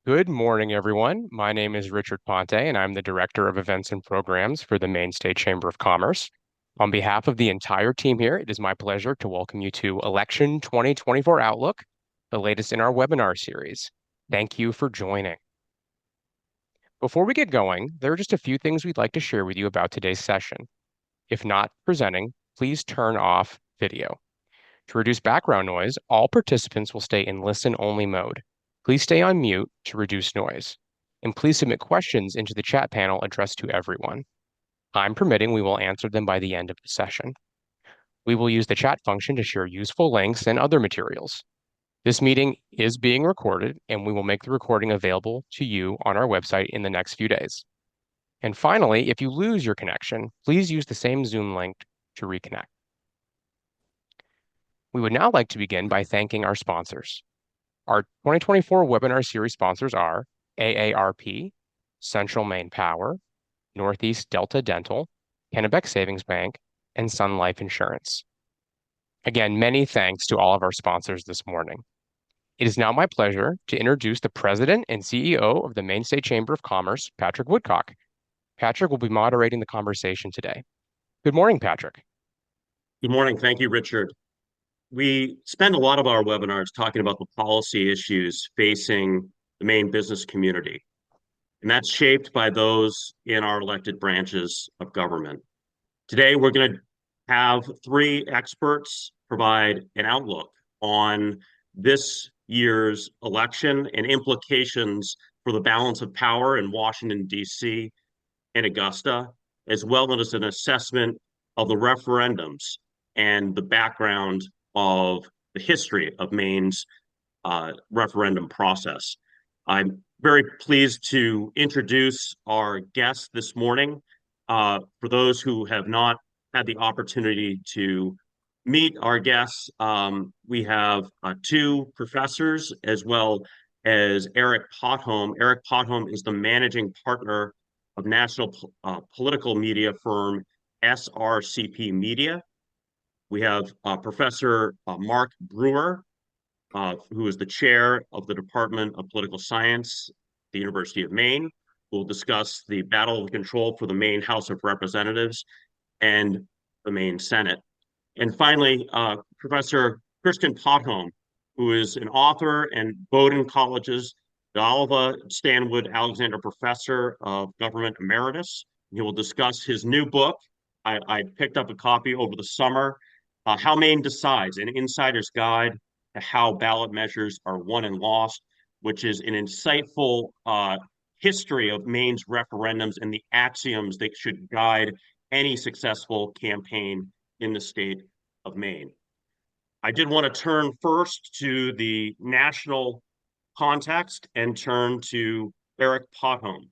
Good morning, everyone. My name is Richard Ponte, and I'm the Director of Events and Programs for the Maine State Chamber of Commerce. On behalf of the entire team here, it is my pleasure to welcome you to Election 2024 Outlook, the latest in our webinar series. Thank you for joining. Before we get going, there are just a few things we'd like to share with you about today's session. If not presenting, please turn off video. To reduce background noise, all participants will stay in listen-only mode. Please stay on mute to reduce noise. And please submit questions into the chat panel addressed to everyone. Time permitting, we will answer them by the end of the session. We will use the chat function to share useful links and other materials. This meeting is being recorded, and we will make the recording available to you on our website in the next few days. And finally, if you lose your connection, please use the same Zoom link to reconnect. We would now like to begin by thanking our sponsors. Our 2024 webinar series sponsors are AARP, Central Maine Power, Northeast Delta Dental, Kennebec Savings Bank, and Sun Life Insurance. Again, many thanks to all of our sponsors this morning. It is now my pleasure to introduce the President and CEO of the Maine State Chamber of Commerce, Patrick Woodcock. Patrick will be moderating the conversation today. Good morning, Patrick. Good morning. Thank you, Richard. We spend a lot of our webinars talking about the policy issues facing the Maine business community, and that's shaped by those in our elected branches of government. Today, we're going to have three experts provide an outlook on this year's election and implications for the balance of power in Washington, D.C. and Augusta, as well as an assessment of the referendums and the background of the history of Maine's referendum process. I'm very pleased to introduce our guests this morning. For those who have not had the opportunity to meet our guests, we have two professors as well as Eric Potholm. Eric Potholm is the managing partner of national political media firm SRCP Media. We have Professor Mark Brewer, who is the chair of the Department of Political Science at the University of Maine. We'll discuss the battle of control for the Maine House of Representatives and the Maine Senate. And finally, Professor Kristen Potholm, who is an author and Bowdoin College's the Oliva Stanwood Alexander Professor of Government Emeritus. He will discuss his new book. I picked up a copy over the summer, How Maine Decides, an Insider's Guide to How Ballot Measures Are Won and Lost, which is an insightful history of Maine's referendums and the axioms that should guide any successful campaign in the state of Maine. I did want to turn first to the national context and turn to Eric Potholm.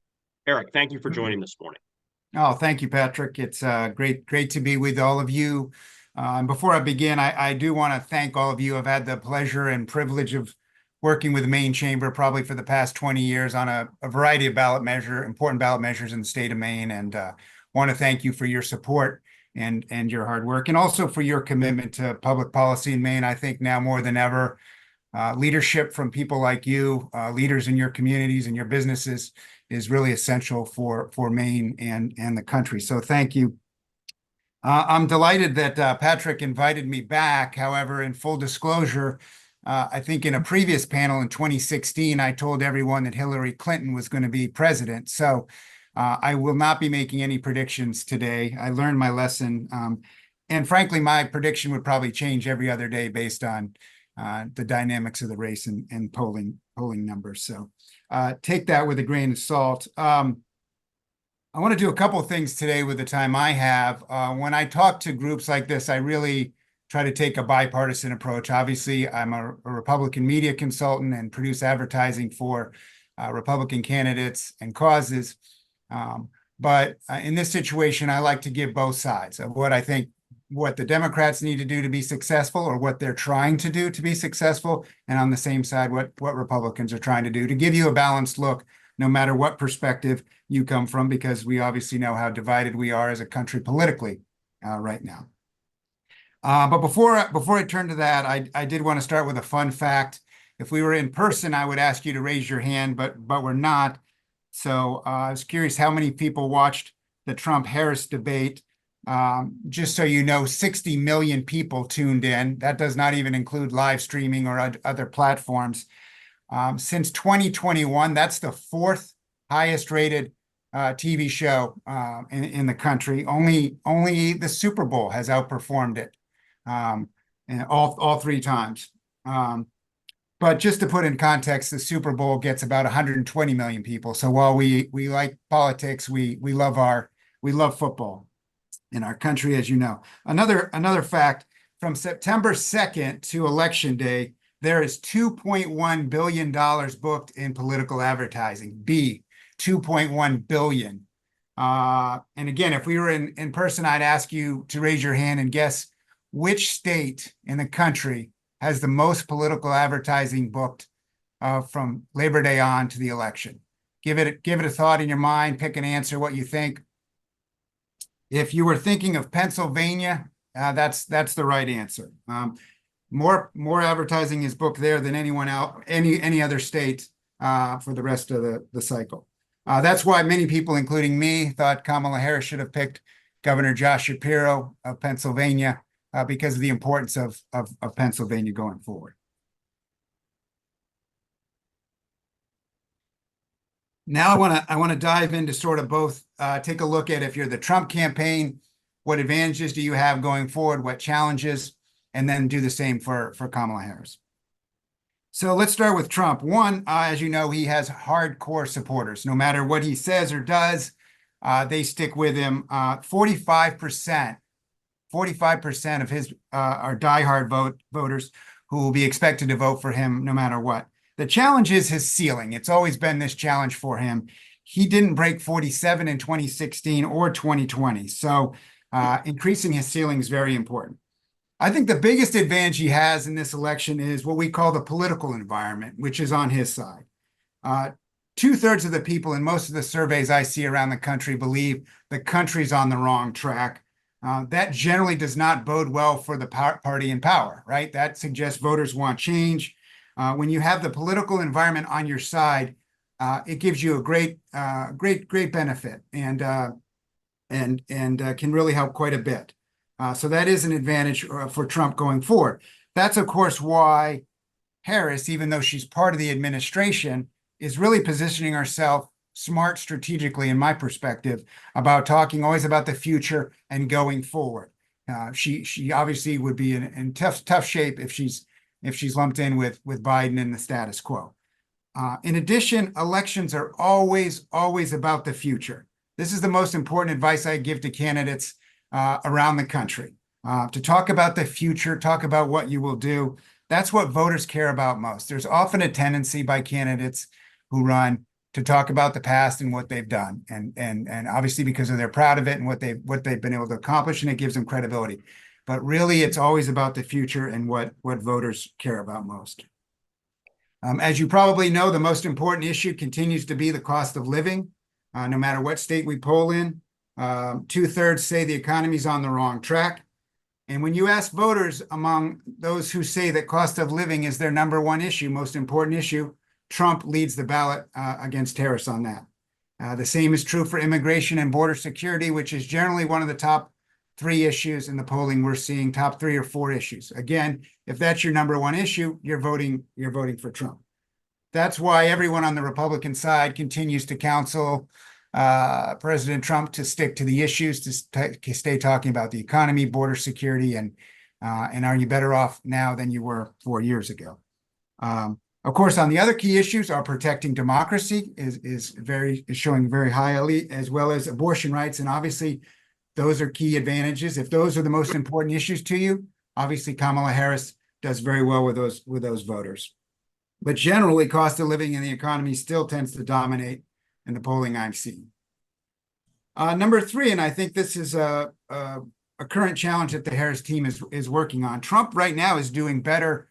Eric, thank you for joining this morning. Oh, thank you, Patrick. It's great to be with all of you. And before I begin, I do want to thank all of you. I've had the pleasure and privilege of working with the Maine Chamber probably for the past 20 years on a variety of important ballot measures in the state of Maine, and want to thank you for your support and your hard work, and also for your commitment to public policy in Maine. I think now more than ever, leadership from people like you, leaders in your communities and your businesses, is really essential for Maine and the country. So thank you. I'm delighted that Patrick invited me back. However, in full disclosure, I think in a previous panel in 2016, I told everyone that Hillary Clinton was going to be president. So I will not be making any predictions today. I learned my lesson. And frankly, my prediction would probably change every other day based on the dynamics of the race and polling numbers. So take that with a grain of salt. I want to do a couple of things today with the time I have. When I talk to groups like this, I really try to take a bipartisan approach. Obviously, I'm a Republican media consultant and produce advertising for Republican candidates and causes. But in this situation, I like to give both sides of what I think what the Democrats need to do to be successful, or what they're trying to do to be successful, and on the same side, what Republicans are trying to do, to give you a balanced look, no matter what perspective you come from, because we obviously know how divided we are as a country politically right now. But before I turn to that, I did want to start with a fun fact If we were in person, I would ask you to raise your hand, but we're not. So I was curious how many people watched the Trump-Harris debate. Just so you know, 60 million people tuned in. That does not even include live streaming or other platforms. Since 2021, that's the fourth highest rated TV show in the country. Only the Super Bowl has outperformed it, and all three times. But just to put in context, the Super Bowl gets about 120 million people. So while we like politics, we love football in our country, as you know. Another fact, from September 2nd to Election Day, there is $2.1 billion booked in political advertising. $2.1 billion. And again, if we were in person, I'd ask you to raise your hand and guess which state in the country has the most political advertising booked from Labor Day on to the election. Give it a thought in your mind, pick an answer, what you think. If you were thinking of Pennsylvania, that's the right answer. More advertising is booked there than anyone else, any other state for the rest of the cycle. That's why many people, including me, thought Kamala Harris should have picked Governor Josh Shapiro of Pennsylvania because of the importance of Pennsylvania going forward. Now I want to dive into sort of both, take a look at if you're the Trump campaign, what advantages do you have going forward, what challenges, and then do the same for Kamala Harris. So let's start with Trump. One, as you know, he has hardcore supporters. No matter what he says or does, they stick with him. 45% of his are diehard voters who will be expected to vote for him no matter what. The challenge is his ceiling. It's always been this challenge for him. He didn't break 47 in 2016 or 2020. So increasing his ceiling is very important. I think the biggest advantage he has in this election is what we call the political environment, which is on his side. 2/3 of the people in most of the surveys I see around the country believe the country's on the wrong track. That generally does not bode well for the party in power, right? That suggests voters want change. When you have the political environment on your side, it gives you a great benefit and can really help quite a bit. So that is an advantage for Trump going forward. That's, of course, why Harris, even though she's part of the administration, is really positioning herself smart strategically, in my perspective, about talking always about the future and going forward. She obviously would be in tough shape if she's lumped in with Biden and the status quo. In addition, elections are always about the future. This is the most important advice I give to candidates around the country. To talk about the future, talk about what you will do. That's what voters care about most. There's often a tendency by candidates who run to talk about the past and what they've done, and obviously because they're proud of it and what they've been able to accomplish, and it gives them credibility. But really, it's always about the future and what voters care about most. As you probably know, the most important issue continues to be the cost of living, no matter what state we poll in. 2/3 say the economy's on the wrong track. And when you ask voters among those who say that cost of living is their number one issue, most important issue, Trump leads the ballot against Harris on that. The same is true for immigration and border security, which is generally one of the top 3 issues in the polling. We're seeing top 3 or 4 issues. Again, if that's your number one issue, you're voting for Trump. That's why everyone on the Republican side continues to counsel President Trump to stick to the issues, to stay talking about the economy, border security, and are you better off now than you were 4 years ago? Of course, on the other key issues, are protecting democracy is showing very highly, as well as abortion rights, and obviously those are key advantages. If those are the most important issues to you, obviously Kamala Harris does very well with those voters. But generally, cost of living in the economy still tends to dominate in the polling I'm seeing. Number 3, and I think this is a current challenge that the Harris team is working on. Trump right now is doing better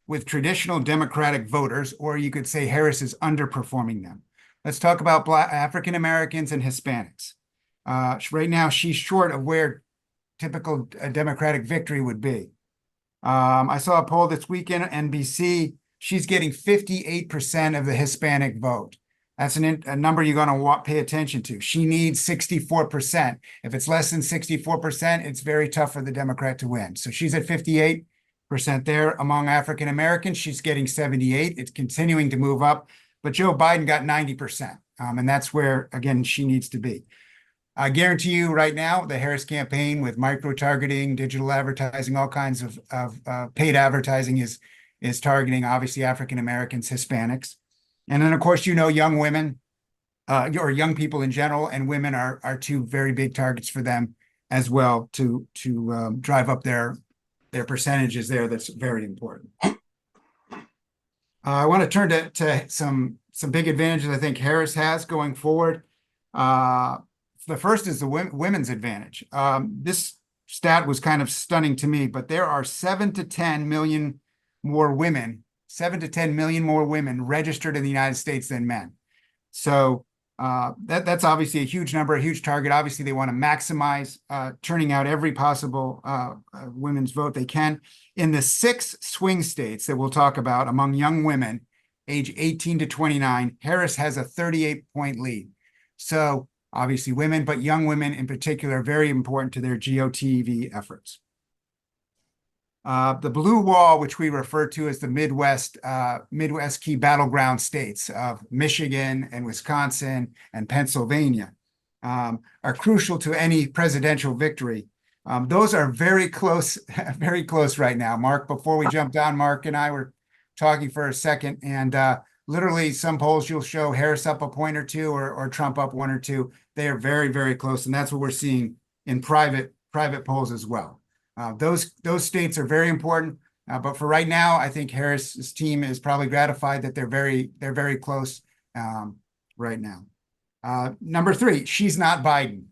with traditional Democratic voters, or you could say Harris is underperforming them. Let's talk about African Americans and Hispanics. Right now, she's short of where typical Democratic victory would be. I saw a poll this weekend, NBC, she's getting 58% of the Hispanic vote. That's a number you're going to pay attention to. She needs 64%. If it's less than 64%, it's very tough for the Democrat to win. So she's at 58% there. Among African Americans, she's getting 78. It's continuing to move up, but Joe Biden got 90%. And that's where, again, she needs to be. I guarantee you right now, the Harris campaign with micro-targeting, digital advertising, all kinds of paid advertising is targeting, obviously, African Americans, Hispanics. And then, of course, young women or young people in general, and women are two very big targets for them as well to drive up their percentages there. That's very important. I want to turn to some big advantages I think Harris has going forward. The first is the women's advantage. This stat was kind of stunning to me, but there are 7 to 10 million more women registered in the United States than men. So that's obviously a huge number, a huge target. Obviously, they want to maximize turning out every possible women's vote they can. In the 6 swing states that we'll talk about among young women, age 18 to 29, Harris has a 38-point lead. So obviously women, but young women in particular, are very important to their GOTV efforts. The blue wall, which we refer to as the Midwest key battleground states of Michigan and Wisconsin and Pennsylvania, are crucial to any presidential victory. Those are very close right now. Mark, before we jump down, Mark and I were talking for a second, and literally some polls you'll show Harris up a point or two or Trump up 1 or 2. They are very, very close, and that's what we're seeing in private polls as well. Those states are very important, but for right now, I think Harris's team is probably gratified that they're very close right now. Number 3, she's not Biden.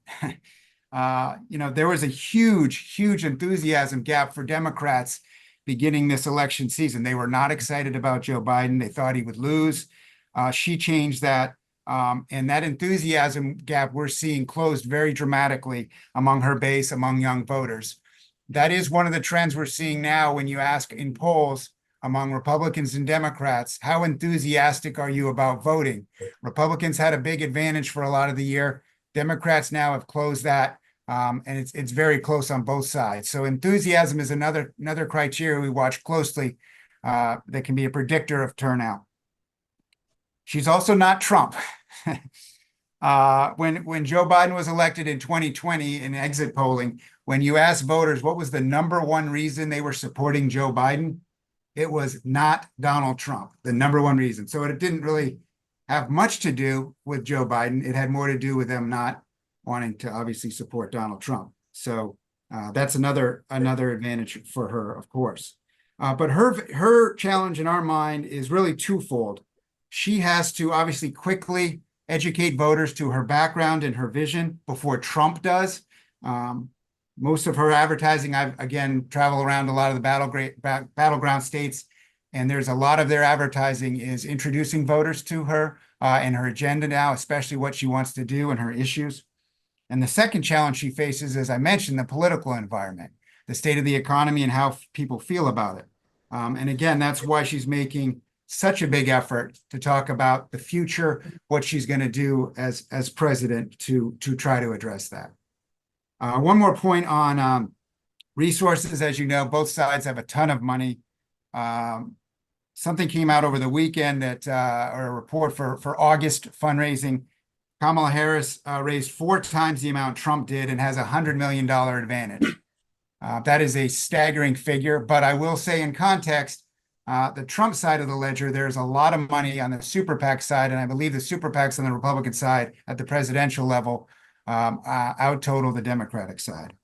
There was a huge enthusiasm gap for Democrats beginning this election season. They were not excited about Joe Biden. They thought he would lose. She changed that. And that enthusiasm gap we're seeing closed very dramatically among her base, among young voters. That is one of the trends we're seeing now when you ask in polls among Republicans and Democrats, how enthusiastic are you about voting? Republicans had a big advantage for a lot of the year. Democrats now have closed that, and it's very close on both sides. So enthusiasm is another criteria we watch closely that can be a predictor of turnout. She's also not Trump. When Joe Biden was elected in 2020 in exit polling, when you asked voters what was the number one reason they were supporting Joe Biden, it was not Donald Trump, the number one reason. So it didn't really have much to do with Joe Biden. It had more to do with them not wanting to obviously support Donald Trump. So that's another advantage for her, of course. But her challenge in our mind is really twofold. She has to obviously quickly educate voters to her background and her vision before Trump does. Most of her advertising, I've again traveled around a lot of the battleground states, and there's a lot of their advertising is introducing voters to her and her agenda now, especially what she wants to do and her issues. And the second challenge she faces, as I mentioned, the political environment, the state of the economy and how people feel about it. And again, that's why she's making such a big effort to talk about the future, what she's going to do as president to try to address that. One more point on resources. As you know, both sides have a ton of money. Something came out over the weekend that, or a report for August fundraising. Kamala Harris raised 4 times the amount Trump did and has a $100 million advantage. That is a staggering figure, but I will say in context, the Trump side of the ledger, there's a lot of money on the super PAC side, and I believe the super PACs on the Republican side at the presidential level out-total the Democratic side.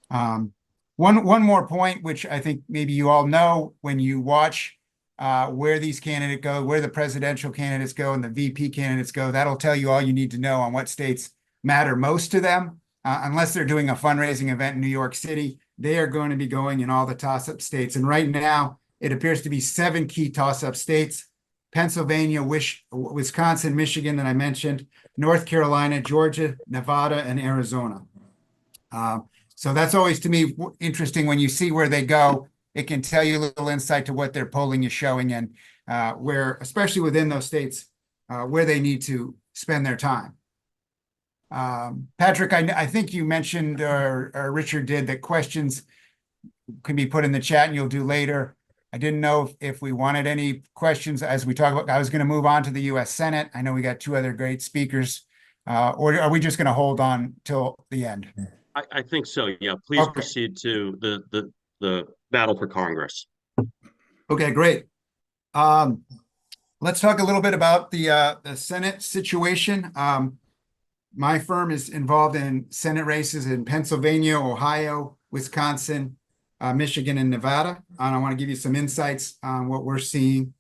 One more point, which I think maybe you all know when you watch where these candidates go, where the presidential candidates go and the VP candidates go, that'll tell you all you need to know on what states matter most to them. Unless they're doing a fundraising event in New York City, they are going to be going in all the toss-up states. And right now, it appears to be 7 key toss-up states: Pennsylvania, Wisconsin, Michigan that I mentioned, North Carolina, Georgia, Nevada, and Arizona. So that's always, to me, interesting when you see where they go. It can tell you a little insight to what their polling is showing. And where, especially within those states, where they need to spend their time. Patrick, I think you mentioned, or Richard did, that questions can be put in the chat and you'll do later. I didn't know if we wanted any questions as we talk about. I was going to move on to the U.S. Senate. I know we got two other great speakers. Or are we just going to hold on till the end? I think so. Yeah, please Okay. proceed to the battle for Congress. Okay, great. Let's talk a little bit about the Senate situation. My firm is involved in Senate races in Pennsylvania, Ohio, Wisconsin, Michigan, and Nevada. And I want to give you some insights on what we're seeing.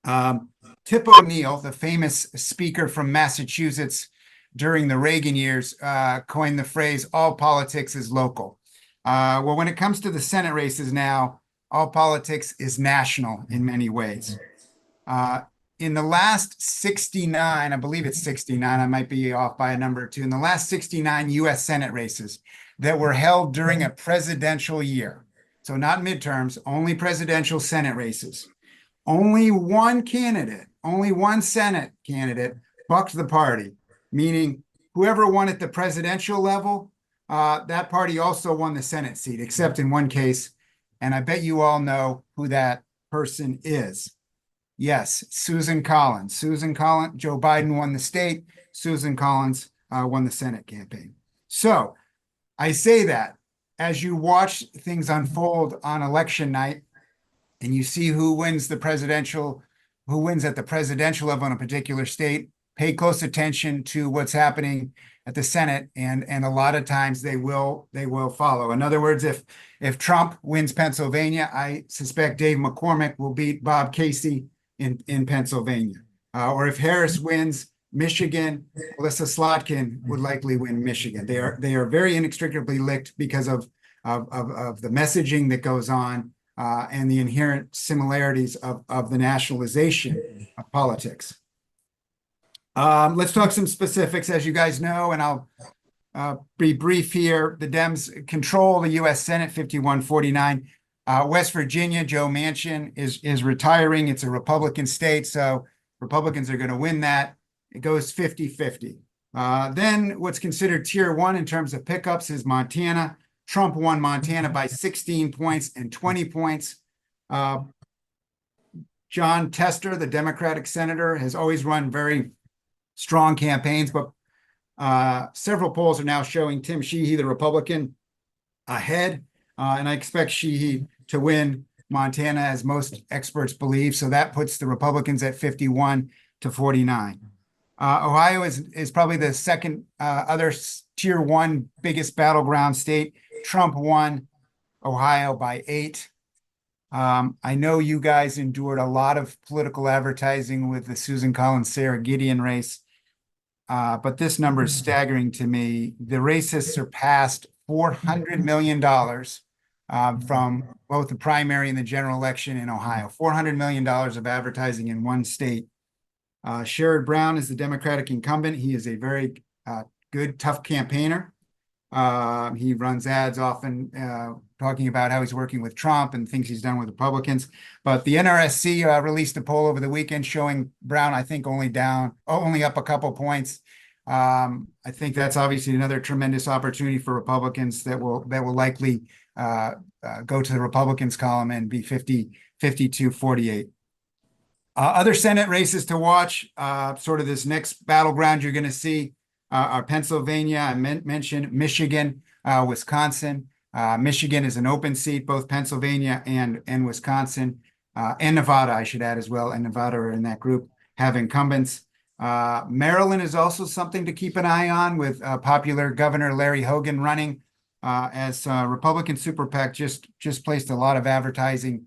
Tip O'Neill, the famous speaker from Massachusetts during the Reagan years, coined the phrase, all politics is local. Well, when it comes to the Senate races now, all politics is national in many ways. In the last 69, I believe it's 69, I might be off by a number or two, in the last 69 US Senate races that were held during a presidential year, so not midterms, only presidential Senate races, only one candidate, only one Senate candidate bucked the party, meaning whoever won at the presidential level, that party also won the Senate seat, except in one case, and I bet you all know who that person is. Yes, Susan Collins. Susan Collins, Joe Biden won the state. Susan Collins won the Senate campaign. So I say that as you watch things unfold on election night and you see who wins at the presidential level in a particular state, pay close attention to what's happening at the Senate, and a lot of times they will follow. In other words, if Trump wins Pennsylvania, I suspect Dave McCormick will beat Bob Casey in Pennsylvania. Or if Harris wins Michigan, Alyssa Slotkin would likely win Michigan. They are very inextricably linked because of the messaging that goes on and the inherent similarities of the nationalization of politics. Let's talk some specifics, as you guys know, and I'll be brief here. The Dems control the U.S. Senate 51-49. West Virginia, Joe Manchin is retiring. It's a Republican state, so Republicans are going to win that. It goes 50-50. Then what's considered tier one in terms of pickups is Montana. Trump won Montana by 16 points and 20 points. John Tester, the Democratic senator, has always run very strong campaigns, but several polls are now showing Tim Sheehy, the Republican, ahead. And I expect Sheehy to win Montana, as most experts believe. So that puts the Republicans at 51-49. Ohio is probably the second other tier one biggest battleground state. Trump won Ohio by 8. I know you guys endured a lot of political advertising with the Susan Collins, Sarah Gideon race, but this number is staggering to me. The race has surpassed $400 million from both the primary and the general election in Ohio. $400 million of advertising in one state. Sherrod Brown is the Democratic incumbent. He is a very good, tough campaigner. He runs ads often talking about how he's working with Trump and things he's done with Republicans. But the NRSC released a poll over the weekend showing Brown, I think, only up a couple points. I think that's obviously another tremendous opportunity for Republicans that will likely go to the Republicans column and be 52-48. Other Senate races to watch, sort of this next battleground you're going to see are Pennsylvania. I mentioned Michigan, Wisconsin. Michigan is an open seat, both Pennsylvania and Wisconsin, and Nevada, I should add as well. And Nevada are in that group, have incumbents. Maryland is also something to keep an eye on, with popular Governor Larry Hogan running, as Republican Super PAC just placed a lot of advertising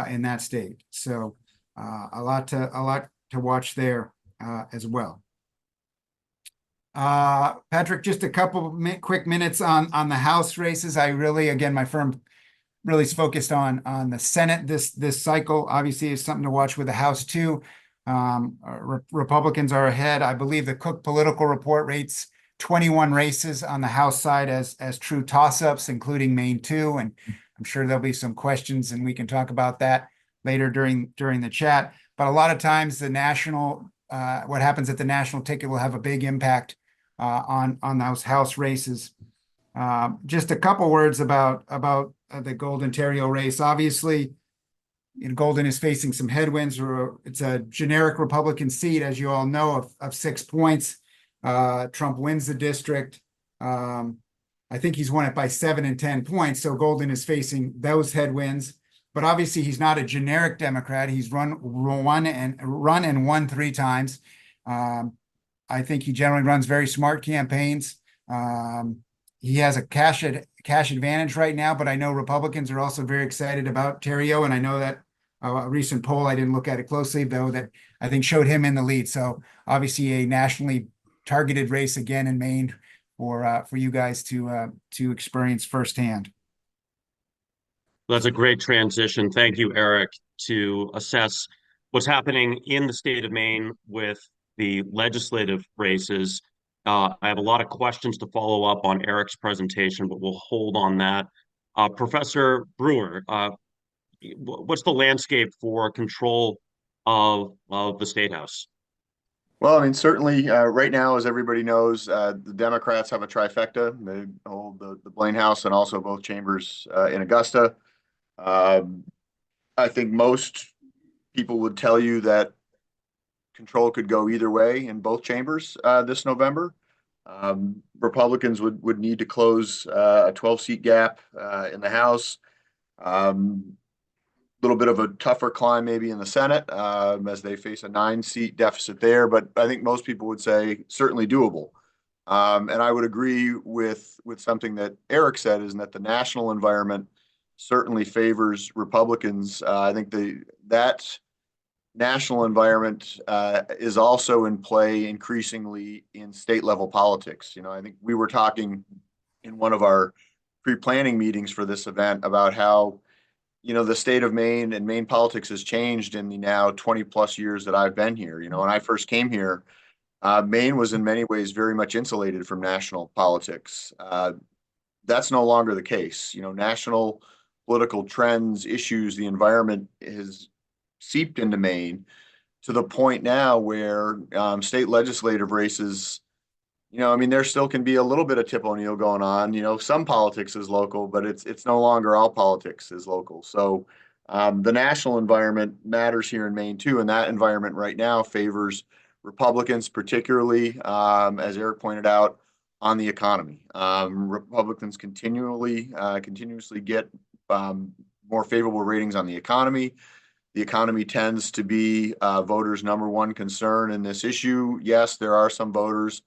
in that state. So a lot to watch there as well. Patrick, just a couple quick minutes on the House races. Again, my firm really is focused on the Senate this cycle. Obviously, is something to watch with the House too. Republicans are ahead. I believe the Cook Political Report rates 21 races on the House side as true toss-ups, including Maine 2, and I'm sure there'll be some questions, and we can talk about that later during the chat. but a lot of times what happens at the national ticket will have a big impact on those House races. Just a couple words about the Golden Terrio race. Obviously, Golden is facing some headwinds. It's a generic Republican seat, as you all know, of 6 points. Trump wins the district. I think he's won it by 7 and 10 points. So Golden is facing those headwinds. But obviously, he's not a generic Democrat. He's run and won 3 times. I think he generally runs very smart campaigns. He has a cash advantage right now, but I know Republicans are also very excited about Terrio, and I know that a recent poll, I didn't look at it closely, though, that I think showed him in the lead. So obviously a nationally targeted race again in Maine for you guys to experience firsthand. That's a great transition. Thank you, Eric, to assess what's happening in the state of Maine with the legislative races. I have a lot of questions to follow up on Eric's presentation, but we'll hold on that. Professor Brewer, what's the landscape for control of the State House? Well, I mean, certainly right now, as everybody knows, the Democrats have a trifecta. They hold the Blaine House and also both chambers in Augusta. I think most people would tell you that control could go either way in both chambers this November. Republicans would need to close a 12-seat gap in the House. Little bit of a tougher climb maybe in the Senate as they face a 9-seat deficit there, but I think most people would say certainly doable. And I would agree with something that Eric said, is that the national environment certainly favors Republicans. I think that national environment is also in play increasingly in state level politics. I think we were talking in one of our pre-planning meetings for this event about how the state of Maine and Maine politics has changed in the now 20 plus years that I've been here. When I first came here, Maine was in many ways very much insulated from national politics. That's no longer the case. National political trends, issues, the environment has seeped into Maine to the point now where state legislative races, there still can be a little bit of Tip O'Neill going on. Some politics is local, but it's no longer all politics is local. So the national environment matters here in Maine too, and that environment right now favors Republicans, particularly as Eric pointed out, on the economy. Republicans continuously get more favorable ratings on the economy. The economy tends to be voters' number one concern in this issue. Yes, there are some voters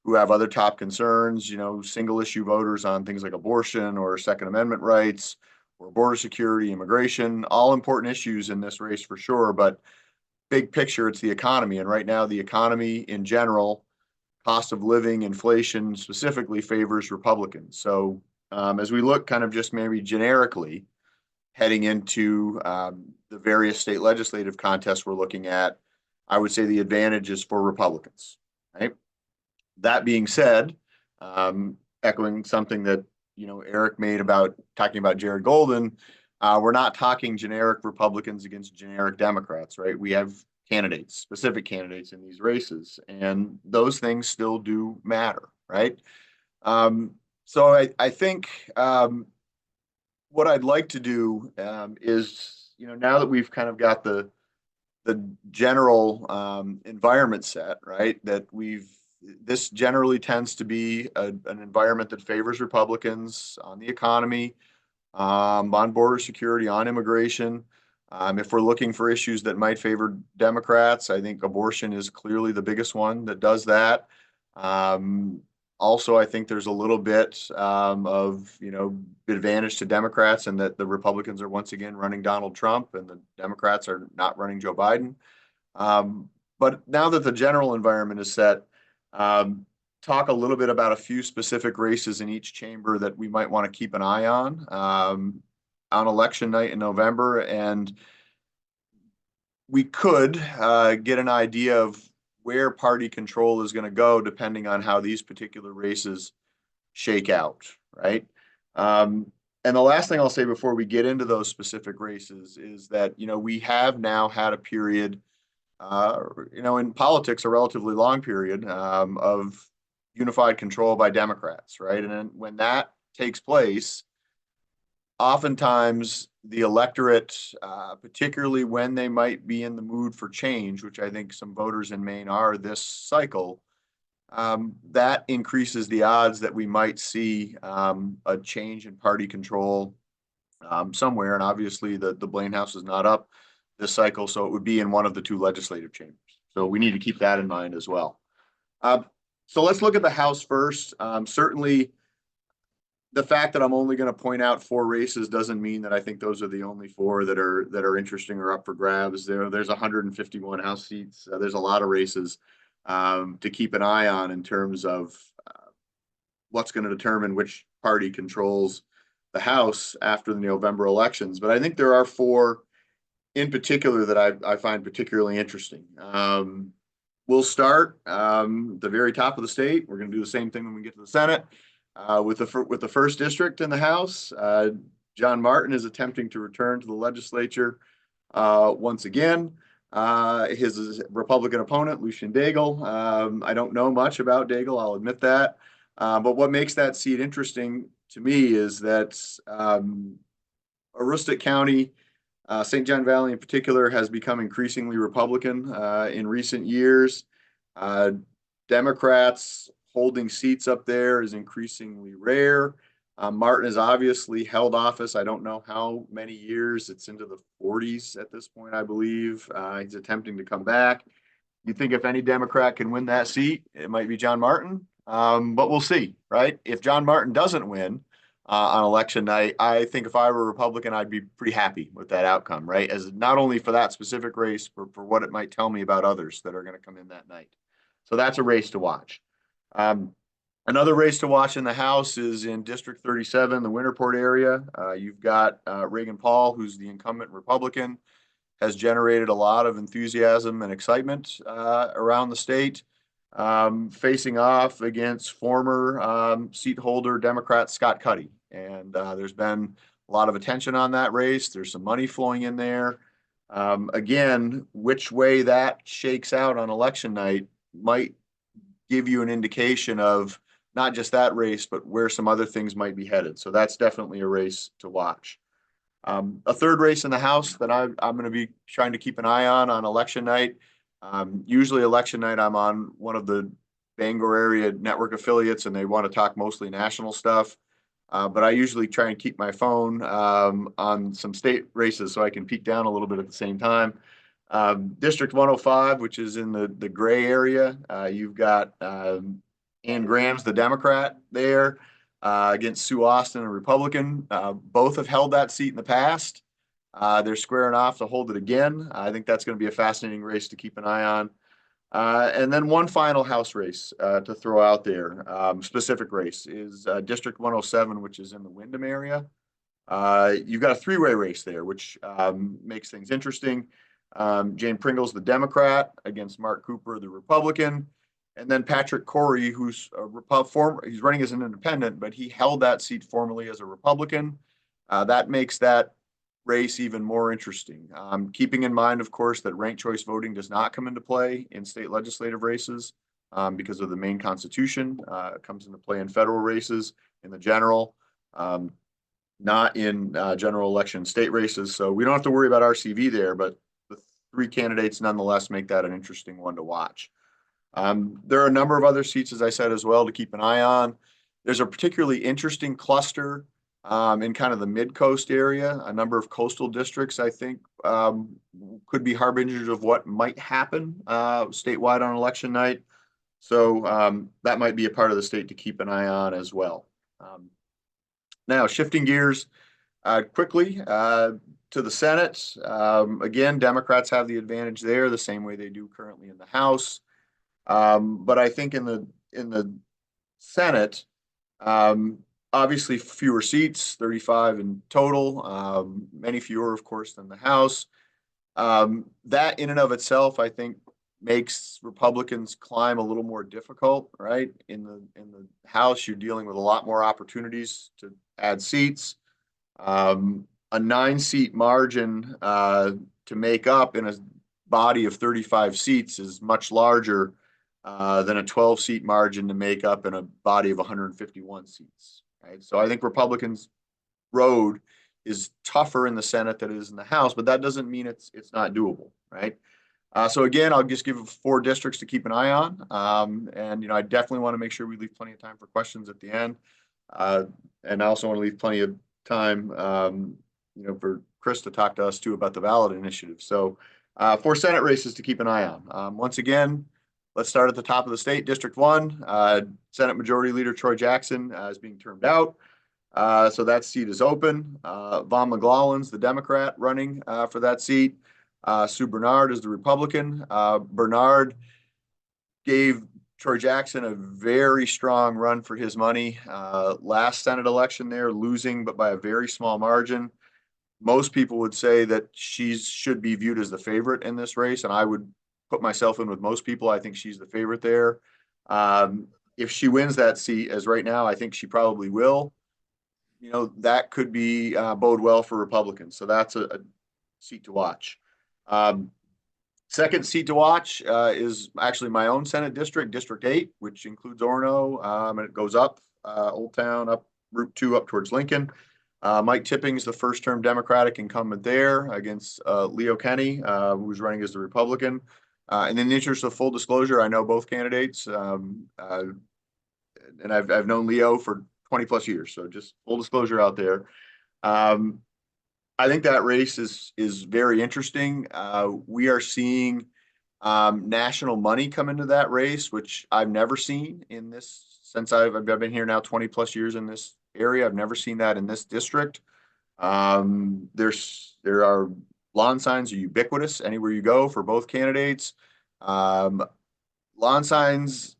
who have other top concerns, single issue voters on things like abortion or Second Amendment rights or border security, immigration, all important issues in this race for sure. But big picture, it's the economy. And right now, the economy in general, cost of living, inflation specifically favors Republicans. So as we look kind of just maybe generically heading into the various state legislative contests we're looking at, I would say the advantage is for Republicans, right? That being said, echoing something that Eric made about talking about Jared Golden, we're not talking generic Republicans against generic Democrats, right? We have specific candidates in these races, and those things still do matter, right? So I think what I'd like to do is, now that we've kind of got the general environment set, right, that this generally tends to be an environment that favors Republicans on the economy, on border security, on immigration. If we're looking for issues that might favor Democrats, I think abortion is clearly the biggest one that does that. Also, I think there's a little bit of advantage to Democrats, and that the Republicans are once again running Donald Trump and the Democrats are not running Joe Biden. But now that the general environment is set, talk a little bit about a few specific races in each chamber that we might want to keep an eye on election night in November. And we could get an idea of where party control is going to go depending on how these particular races shake out, right? And the last thing I'll say before we get into those specific races is that, we have now had a period in politics, a relatively long period of unified control by Democrats, right? And then when that takes place, oftentimes the electorate, particularly when they might be in the mood for change, which I think some voters in Maine are this cycle, that increases the odds that we might see a change in party control somewhere. And obviously the Blaine House is not up this cycle, so it would be in one of the two legislative chambers. So we need to keep that in mind as well. So let's look at the House first. Certainly, the fact that I'm only going to point out 4 races doesn't mean that I think those are the only 4 that are interesting or up for grabs. There's 151 House seats. There's a lot of races to keep an eye on in terms of what's going to determine which party controls the House after the November elections. But I think there are 4 in particular that I find particularly interesting. We'll start the very top of the state. We're going to do the same thing when we get to the Senate. With the first district in the House, John Martin is attempting to return to the legislature once again. His Republican opponent, Lucien Daigle. I don't know much about Daigle, I'll admit that. But what makes that seat interesting to me is that Aroostook County, St. John Valley in particular, has become increasingly Republican in recent years. Democrats holding seats up there is increasingly rare. Martin has obviously held office. I don't know how many years. It's into the 40s at this point, I believe. He's attempting to come back. You think if any Democrat can win that seat, it might be John Martin. But we'll see, right? If John Martin doesn't win on election night, I think if I were a Republican, I'd be pretty happy with that outcome, right? As not only for that specific race, but for what it might tell me about others that are going to come in that night. So that's a race to watch. Another race to watch in the House is in District 37, the Winterport area. You've got Reagan Paul, who's the incumbent Republican, has generated a lot of enthusiasm and excitement around the state, facing off against former seat holder Democrat Scott Cuddy. And there's been a lot of attention on that race. There's some money flowing in there. Again, which way that shakes out on election night might give you an indication of not just that race, but where some other things might be headed. So that's definitely a race to watch. A third race in the House that I'm going to be trying to keep an eye on election night. Usually election night, I'm on one of the Bangor area network affiliates and they want to talk mostly national stuff. But I usually try and keep my phone on some state races so I can peek down a little bit at the same time. District 105, which is in the gray area, you've got Ann Graham's the Democrat there against Sue Austin, a Republican. Both have held that seat in the past. They're squaring off to hold it again. I think that's going to be a fascinating race to keep an eye on. And then one final House race to throw out there, specific race, is District 107, which is in the Windham area. You've got a 3-way race there, which makes things interesting. Jane Pringle's the Democrat against Mark Cooper, the Republican. And then Patrick Corey, who's he's running as an independent, but he held that seat formerly as a Republican. That makes that race even more interesting. Keeping in mind, of course, that ranked choice voting does not come into play in state legislative races because of the Maine Constitution. It comes into play in federal races, in the general, not in general election state races. So we don't have to worry about RCV there, but the 3 candidates nonetheless make that an interesting one to watch. There are a number of other seats, as I said, as well, to keep an eye on. There's a particularly interesting cluster in kind of the mid-coast area. A number of coastal districts, I think, could be harbingers of what might happen statewide on election night. So that might be a part of the state to keep an eye on as well. Now, shifting gears quickly to the Senate. Again, Democrats have the advantage there, the same way they do currently in the House. But I think in the Senate, obviously fewer seats, 35 in total, many fewer, of course, than the House. That in and of itself, I think, makes Republicans climb a little more difficult, right? In the House, you're dealing with a lot more opportunities to add seats. A 9-seat margin to make up in a body of 35 seats is much larger than a 12-seat margin to make up in a body of 151 seats. Right? So I think Republicans' road is tougher in the Senate than it is in the House, but that doesn't mean it's not doable, right? So again, I'll just give 4 districts to keep an eye on. And I definitely want to make sure we leave plenty of time for questions at the end. And I also want to leave plenty of time, for Chris to talk to us too about the ballot initiative. So 4 Senate races to keep an eye on. Once again, let's start at the top of the state. District 1, Senate Majority Leader Troy Jackson is being termed out. So that seat is open. Vaughn McGlaulin's the Democrat running for that seat. Sue Bernard is the Republican. Bernard gave Troy Jackson a very strong run for his money. Last Senate election there, losing, but by a very small margin. Most people would say that she should be viewed as the favorite in this race, and I would put myself in with most people. I think she's the favorite there. If she wins that seat, as right now, I think she probably will. That could be bode well for Republicans. So that's a seat to watch. Second seat to watch is actually my own Senate district, District 8, which includes Orono, and it goes up Old Town, up Route 2, up towards Lincoln. Mike Tipping's the first-term Democratic incumbent there against Leo Kenny, who's running as the Republican. And in the interest of full disclosure, I know both candidates, and I've known Leo for 20 plus years. So just full disclosure out there. I think that race is very interesting. We are seeing national money come into that race, which I've never seen in this since I've been here now 20 plus years in this area. I've never seen that in this district. There are lawn signs are ubiquitous anywhere you go for both candidates. Lawn signs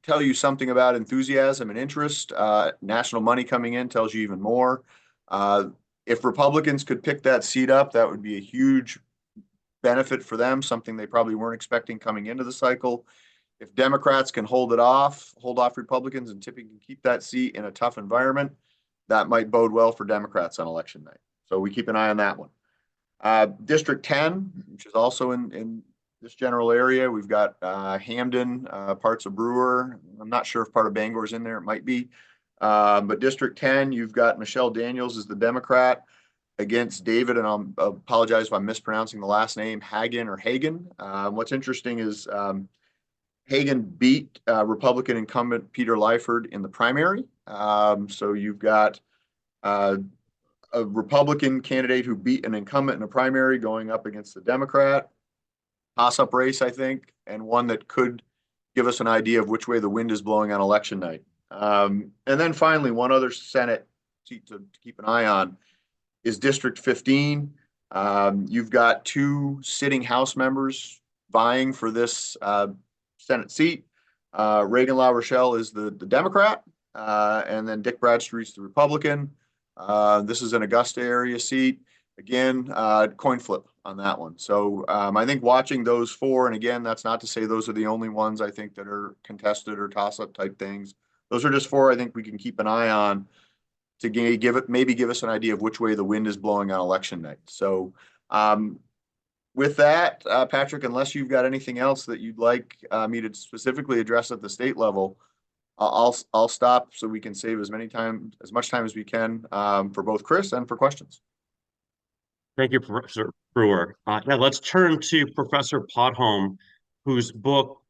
tell you something about enthusiasm and interest. National money coming in tells you even more. If Republicans could pick that seat up, that would be a huge benefit for them, something they probably weren't expecting coming into the cycle. If Democrats can hold off Republicans, and Tipping can keep that seat in a tough environment, that might bode well for Democrats on election night. So we keep an eye on that one. District 10, which is also in this general area, we've got Hamden, parts of Brewer. I'm not sure if part of Bangor's in there. It might be. But District 10, you've got Michelle Daniels as the Democrat against David, and I'll apologize if I'm mispronouncing the last name, Hagen. What's interesting is Hagen beat Republican incumbent Peter Lyford in the primary. So you've got a Republican candidate who beat an incumbent in a primary going up against the Democrat. Toss-up race, I think, and one that could give us an idea of which way the wind is blowing on election night. And then finally, one other Senate seat to keep an eye on is District 15. You've got 2 sitting House members vying for this Senate seat. Reagan LaRochelle is the Democrat, and then Dick Bradstreet's the Republican. This is an Augusta area seat. Again, coin flip on that one. So I think watching those 4, and again, that's not to say those are the only ones I think that are contested or toss-up type things. Those are just 4 I think we can keep an eye on to give us an idea of which way the wind is blowing on election night. So with that, Patrick, unless you've got anything else that you'd like me to specifically address at the state level, I'll stop so we can save as much time as we can for both Chris and for questions. Thank you, Professor Brewer. Now let's turn to Professor Podholm, whose book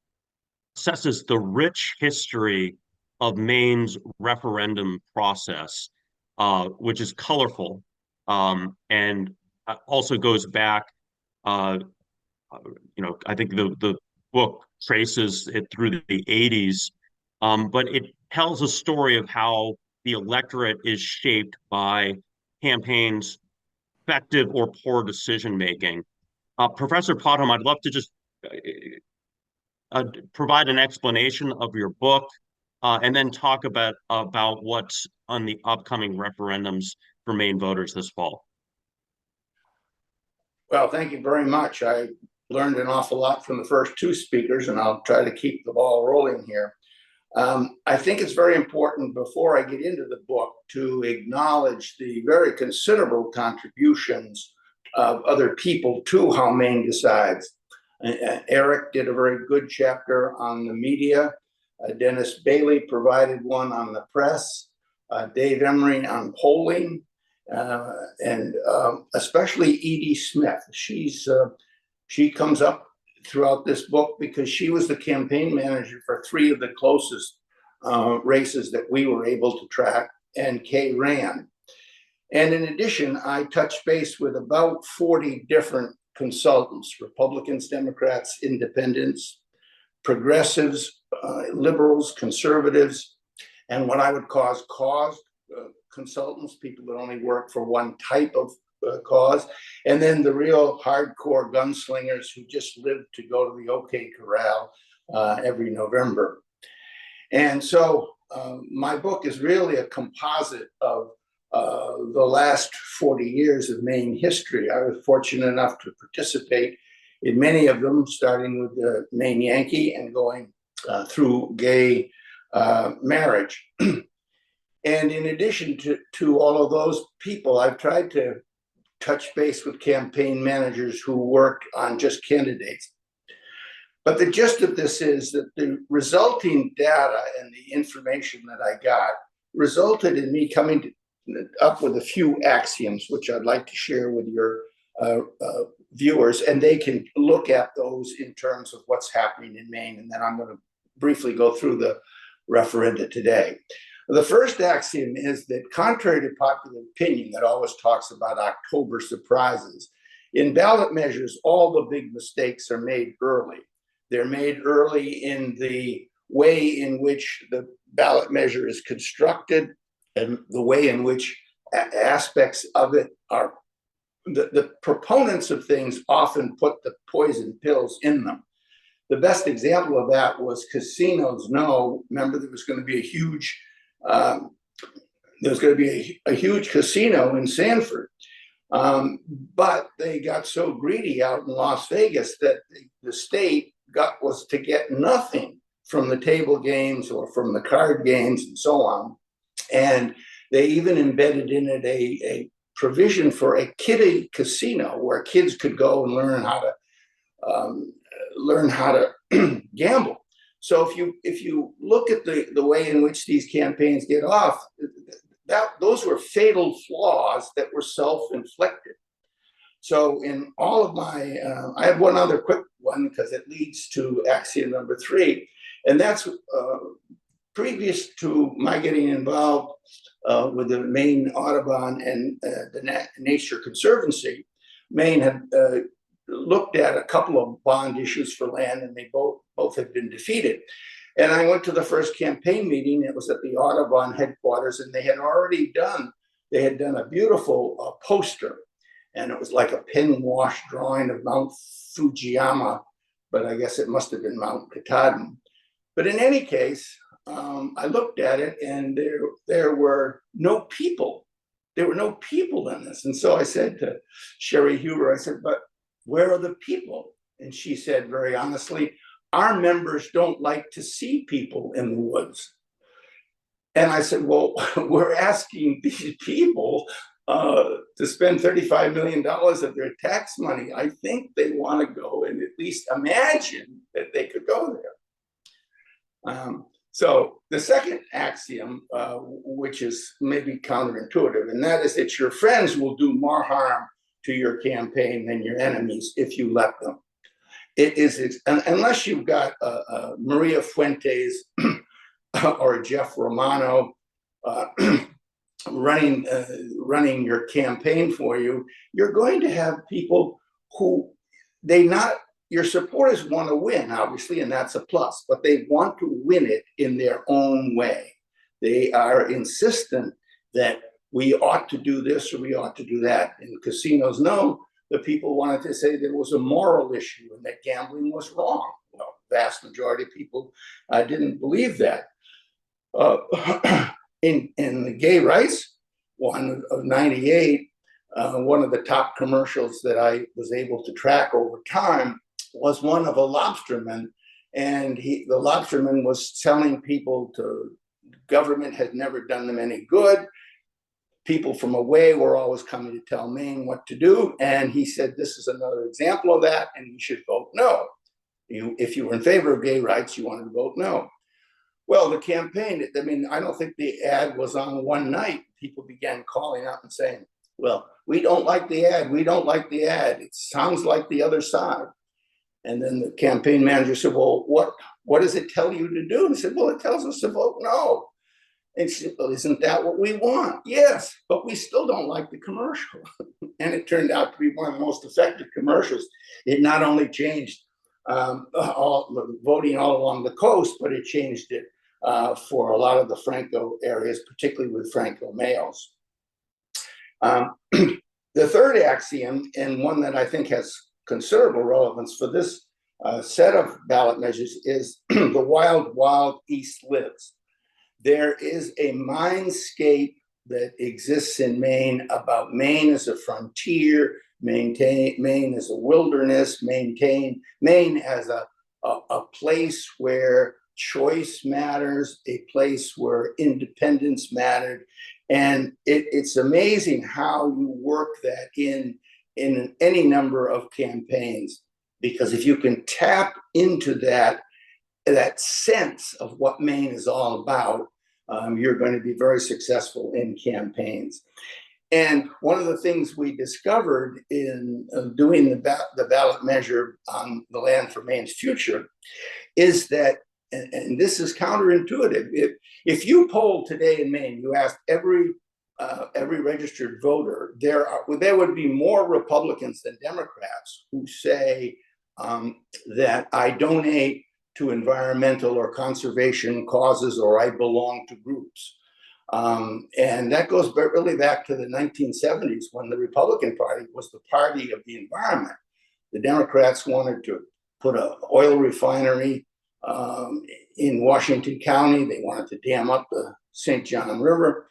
assesses the rich history of Maine's referendum process, which is colorful and also goes back. I think the book traces it through the 80s, but it tells a story of how the electorate is shaped by campaigns' effective or poor decision making. Professor Podholm, I'd love to just provide an explanation of your book, and then talk about what's on the upcoming referendums for Maine voters this fall. Well, thank you very much. I learned an awful lot from the first 2 speakers, and I'll try to keep the ball rolling here. I think it's very important before I get into the book to acknowledge the very considerable contributions of other people to how Maine decides. Eric did a very good chapter on the media. Dennis Bailey provided one on the press. Dave Emery on polling, and especially Edie Smith. She comes up throughout this book because she was the campaign manager for 3 of the closest races that we were able to track, and Kay ran. And in addition, I touched base with about 40 different consultants, Republicans, Democrats, independents, progressives, liberals, conservatives, and what I would cause consultants, people that only work for one type of cause, and then the real hardcore gunslingers who just live to go to the OK Corral every November. And so my book is really a composite of the last 40 years of Maine history. I was fortunate enough to participate in many of them, starting with the Maine Yankee and going through gay marriage. And in addition to all of those people, I've tried to touch base with campaign managers who worked on just candidates. But the gist of this is that the resulting data and the information that I got resulted in me coming up with a few axioms, which I'd like to share with your viewers, and they can look at those in terms of what's happening in Maine. And then I'm going to briefly go through the referenda today. The first axiom is that, contrary to popular opinion that always talks about October surprises, in ballot measures, all the big mistakes are made early. They're made early in the way in which the ballot measure is constructed and the way in which aspects of it are. The proponents of things often put the poison pills in them. The best example of that was Casinos Know. Remember, there was going to be a huge huge casino in Sanford, but they got so greedy out in Las Vegas that the state was to get nothing from the table games or from the card games and so on. And they even embedded in it a provision for a kiddie casino where kids could go and learn how to gamble. So if you look at the way in which these campaigns get off, those were fatal flaws that were self-inflicted. So in all of my, I have one other quick one because it leads to axiom number 3, and that's previous to my getting involved with the Maine Audubon and the Nature Conservancy. Maine had looked at a couple of bond issues for land, and they both had been defeated. And I went to the first campaign meeting. It was at the Audubon headquarters, and they had done a beautiful poster, and it was like a pen wash drawing of Mount Fujiyama, but I guess it must have been Mount Katahdin. But in any case, I looked at it, and there were no people. There were no people in this. And so I said to Sherry Huber, I said, but where are the people? And she said very honestly, our members don't like to see people in the woods. And I said, well, we're asking these people to spend $35 million of their tax money. I think they want to go and at least imagine that they could go there. So the second axiom, which is maybe counterintuitive, and that is that your friends will do more harm to your campaign than your enemies if you let them. It is, unless you've got Maria Fuentes or Jeff Romano running your campaign for you, you're going to have people who your supporters want to win, obviously, and that's a plus, but they want to win it in their own way. They are insistent that we ought to do this or we ought to do that. And Casinos Know, the people wanted to say there was a moral issue and that gambling was wrong. Well, vast majority of people didn't believe that. In the gay rights one of 98, one of the top commercials that I was able to track over time was one of a lobsterman, and the lobsterman was telling people the government had never done them any good. people from away were always coming to tell Maine what to do. And he said, this is another example of that, and you should vote no. If you were in favor of gay rights, you wanted to vote no. Well, the campaign, I mean, I don't think the ad was on one night. People began calling up and saying, well, we don't like the ad. We don't like the ad. It sounds like the other side. And then the campaign manager said, well, what does it tell you to do? And he said, well, it tells us to vote no. And she said, well, isn't that what we want? Yes, but we still don't like the commercial. And it turned out to be one of the most effective commercials. It not only changed voting all along the coast, but it changed it for a lot of the Franco areas, particularly with Franco males. The third axiom, and one that I think has considerable relevance for this set of ballot measures, is the wild, wild East lives. There is a mindscape that exists in Maine about Maine as a frontier, Maine as a wilderness, Maine as a place where choice matters, a place where independence mattered. And it's amazing how you work that in any number of campaigns, because if you can tap into that sense of what Maine is all about, you're going to be very successful in campaigns. And one of the things we discovered in doing the ballot measure on the Land for Maine's Future is that, and this is counterintuitive, if you poll today in Maine, you ask every registered voter, there would be more Republicans than Democrats who say that I donate to environmental or conservation causes, or I belong to groups. And that goes really back to the 1970s, when the Republican Party was the party of the environment. The Democrats wanted to put an oil refinery in Washington County. They wanted to dam up the St. John River.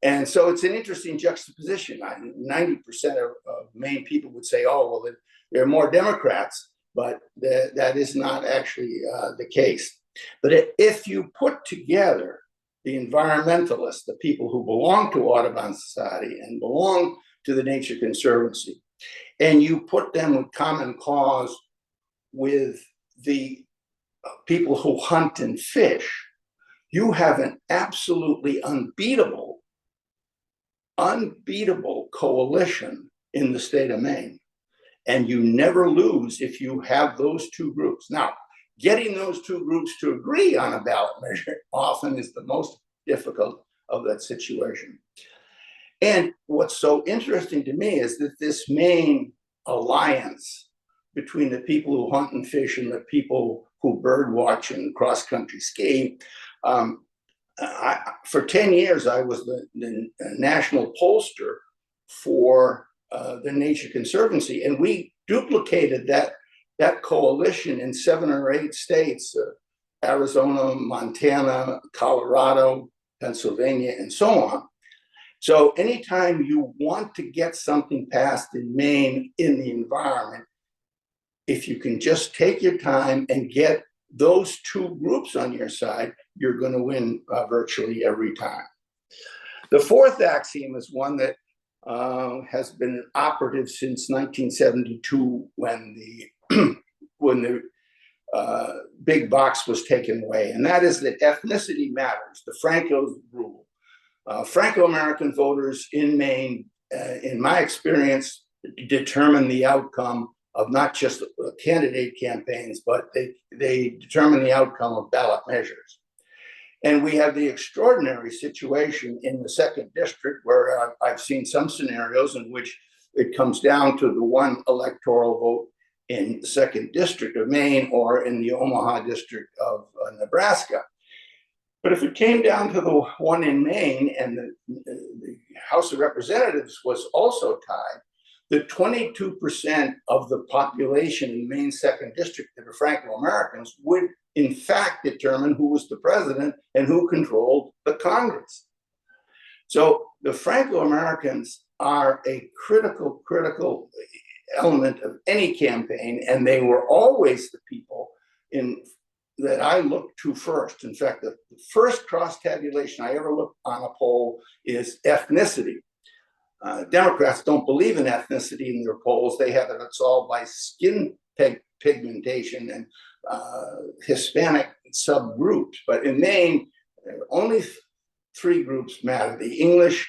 And so it's an interesting juxtaposition. 90% of Maine people would say, oh, well, there are more Democrats, but that is not actually the case. But if you put together the environmentalists, the people who belong to Audubon Society and belong to the Nature Conservancy, and you put them with common cause with the people who hunt and fish, you have an absolutely unbeatable coalition in the state of Maine. And you never lose if you have those two groups. Now, getting those two groups to agree on a ballot measure often is the most difficult of that situation. And what's so interesting to me is that this Maine alliance between the people who hunt and fish and the people who bird watch and cross-country ski, for 10 years, I was the national pollster for the Nature Conservancy, and we duplicated that coalition in 7 or 8 states, Arizona, Montana, Colorado, Pennsylvania, and so on. So anytime you want to get something passed in Maine in the environment, if you can just take your time and get those two groups on your side, you're going to win virtually every time. The fourth axiom is one that has been operative since 1972, when the big box was taken away, and that is that ethnicity matters, the Franco rule. Franco-American voters in Maine, in my experience, determine the outcome of not just candidate campaigns, but they determine the outcome of ballot measures. And we have the extraordinary situation in the 2nd district, where I've seen some scenarios in which it comes down to the one electoral vote in the 2nd district of Maine or in the Omaha district of Nebraska. But if it came down to the one in Maine and the House of Representatives was also tied, the 22% of the population in Maine's 2nd district that are Franco-Americans would in fact determine who was the president and who controlled the Congress. So the Franco-Americans are a critical element of any campaign, and they were always the people that I looked to first. In fact, the first cross tabulation I ever looked on a poll is ethnicity. Democrats don't believe in ethnicity in their polls. They have it all by skin pigmentation and Hispanic subgroups. But in Maine, only three groups matter: the English,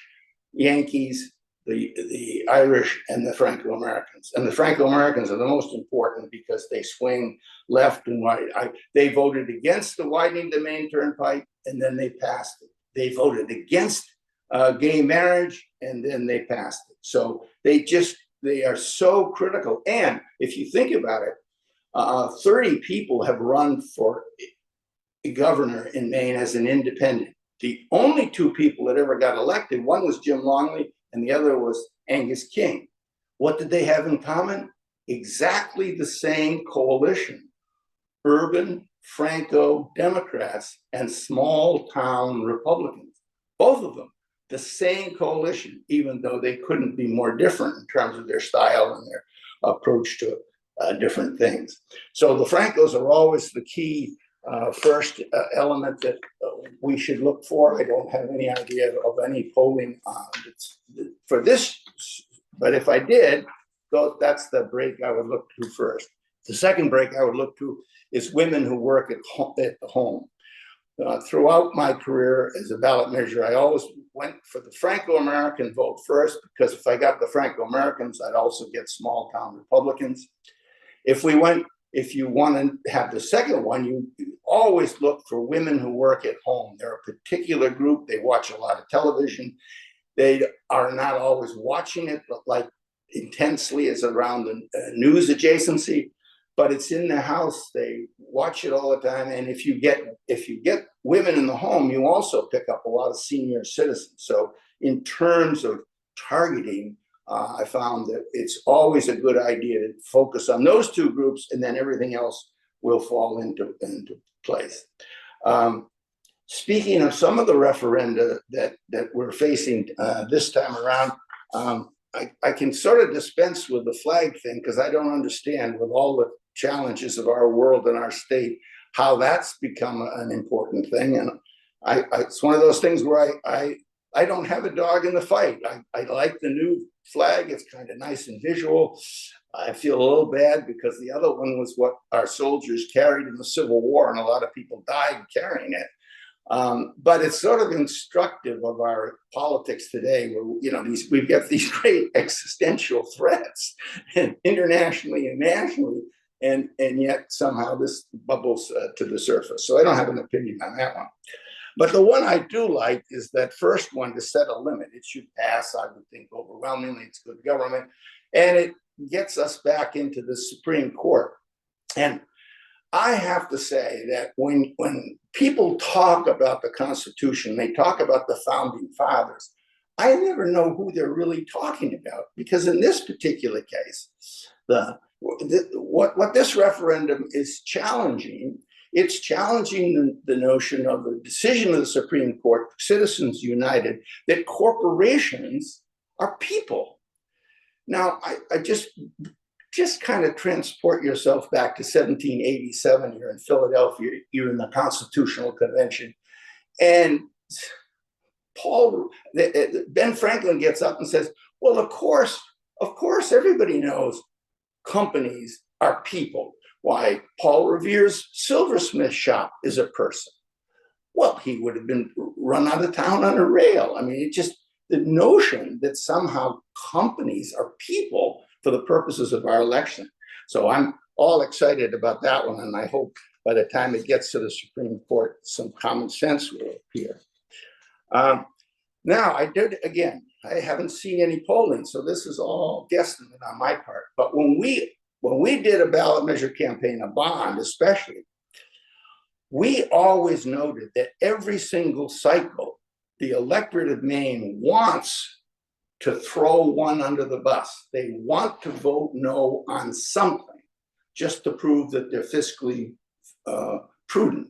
Yankees, the Irish, and the Franco-Americans. And the Franco-Americans are the most important because they swing left and right. They voted against the widening the Maine Turnpike, and then they passed it. They voted against gay marriage, and then they passed it. So they are so critical. And if you think about it, 30 people have run for a governor in Maine as an independent. The only two people that ever got elected, one was Jim Longley and the other was Angus King. What did they have in common? Exactly the same coalition: urban Franco Democrats and small town Republicans. Both of them, the same coalition, even though they couldn't be more different in terms of their style and their approach to different things. So the Francos are always the key first element that we should look for. I don't have any idea of any polling for this, but if I did, that's the break I would look to first. The second break I would look to is women who work at the home. Throughout my career as a ballot measurer, I always went for the Franco-American vote first, because if I got the Franco-Americans, I'd also get small town Republicans. If you want to have the second one, you always look for women who work at home. They're a particular group. They watch a lot of television. They are not always watching it like intensely as around the news adjacency, but it's in the house. They watch it all the time. And if you get women in the home, you also pick up a lot of senior citizens. So in terms of targeting, I found that it's always a good idea to focus on those two groups, and then everything else will fall into place. Speaking of some of the referenda that we're facing this time around, I can sort of dispense with the flag thing, because I don't understand, with all the challenges of our world and our state, how that's become an important thing. And it's one of those things where I don't have a dog in the fight. I like the new flag. It's kind of nice and visual. I feel a little bad because the other one was what our soldiers carried in the Civil War, and a lot of people died carrying it. But it's sort of instructive of our politics today, where we've got these great existential threats, and internationally and nationally, and yet somehow this bubbles to the surface. So I don't have an opinion on that one. But the one I do like is that first one, to set a limit. It should pass, I would think, overwhelmingly. It's good government, and it gets us back into the Supreme Court. And I have to say that when people talk about the Constitution, they talk about the founding fathers, I never know who they're really talking about, because in this particular case, what this referendum is challenging, it's challenging the notion of the decision of the Supreme Court, Citizens United, that corporations are people. Now, I just kind of transport yourself back to 1787. You're in Philadelphia, you're in the Constitutional Convention, and Ben Franklin gets up and says, well, of course, everybody knows companies are people. Why, Paul Revere's silversmith shop is a person. Well, he would have been run out of town on a rail. I mean, the notion that somehow companies are people for the purposes of our election. So I'm all excited about that one, and I hope by the time it gets to the Supreme Court, some common sense will appear. Now, I haven't seen any polling, so this is all guesstimate on my part. But when we did a ballot measure campaign, a bond especially, we always noted that every single cycle, the electorate of Maine wants to throw one under the bus. They want to vote no on something, just to prove that they're fiscally prudent.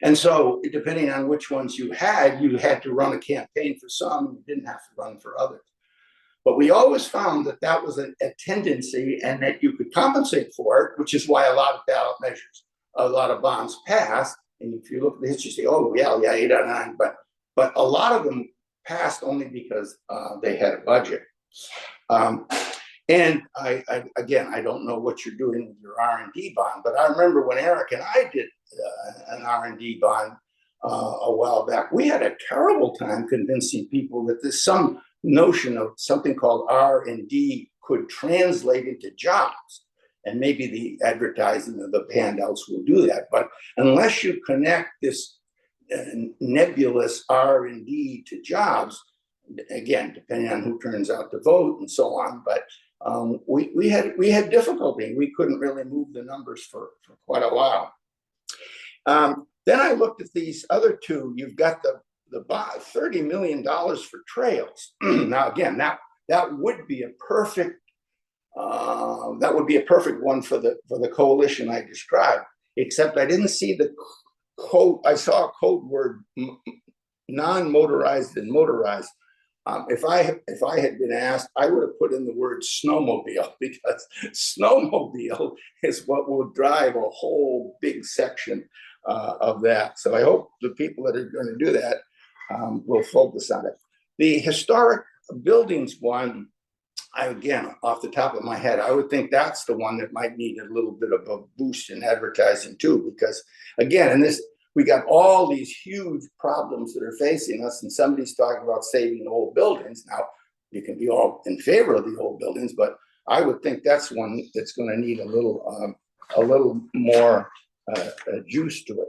And so, depending on which ones you had to run a campaign for some, you didn't have to run for others. But we always found that was a tendency, and that you could compensate for it, which is why a lot of ballot measures, a lot of bonds passed. And if you look at the history, you say, oh, yeah, 8 out of 9. But a lot of them passed only because they had a budget. And again, I don't know what you're doing with your R&D bond, but I remember when Eric and I did an R&D bond a while back, we had a terrible time convincing people that there's some notion of something called R&D could translate into jobs. And maybe the advertising of the handouts will do that. But unless you connect this nebulous R&D to jobs, again, depending on who turns out to vote and so on, but we had difficulty. We couldn't really move the numbers for quite a while. Then I looked at these other two. You've got the $30 million for trails. Now, again, that would be a perfect one for the coalition I described. Except I didn't see the code. I saw a code word non-motorized and motorized. If I had been asked, I would have put in the word snowmobile, because snowmobile is what will drive a whole big section of that. So I hope the people that are going to do that will focus on it. The historic buildings one, again, off the top of my head, I would think that's the one that might need a little bit of a boost in advertising too, because again, in this, we got all these huge problems that are facing us, and somebody's talking about saving the old buildings. Now, you can be all in favor of the old buildings, but I would think that's one that's going to need a little more juice to it.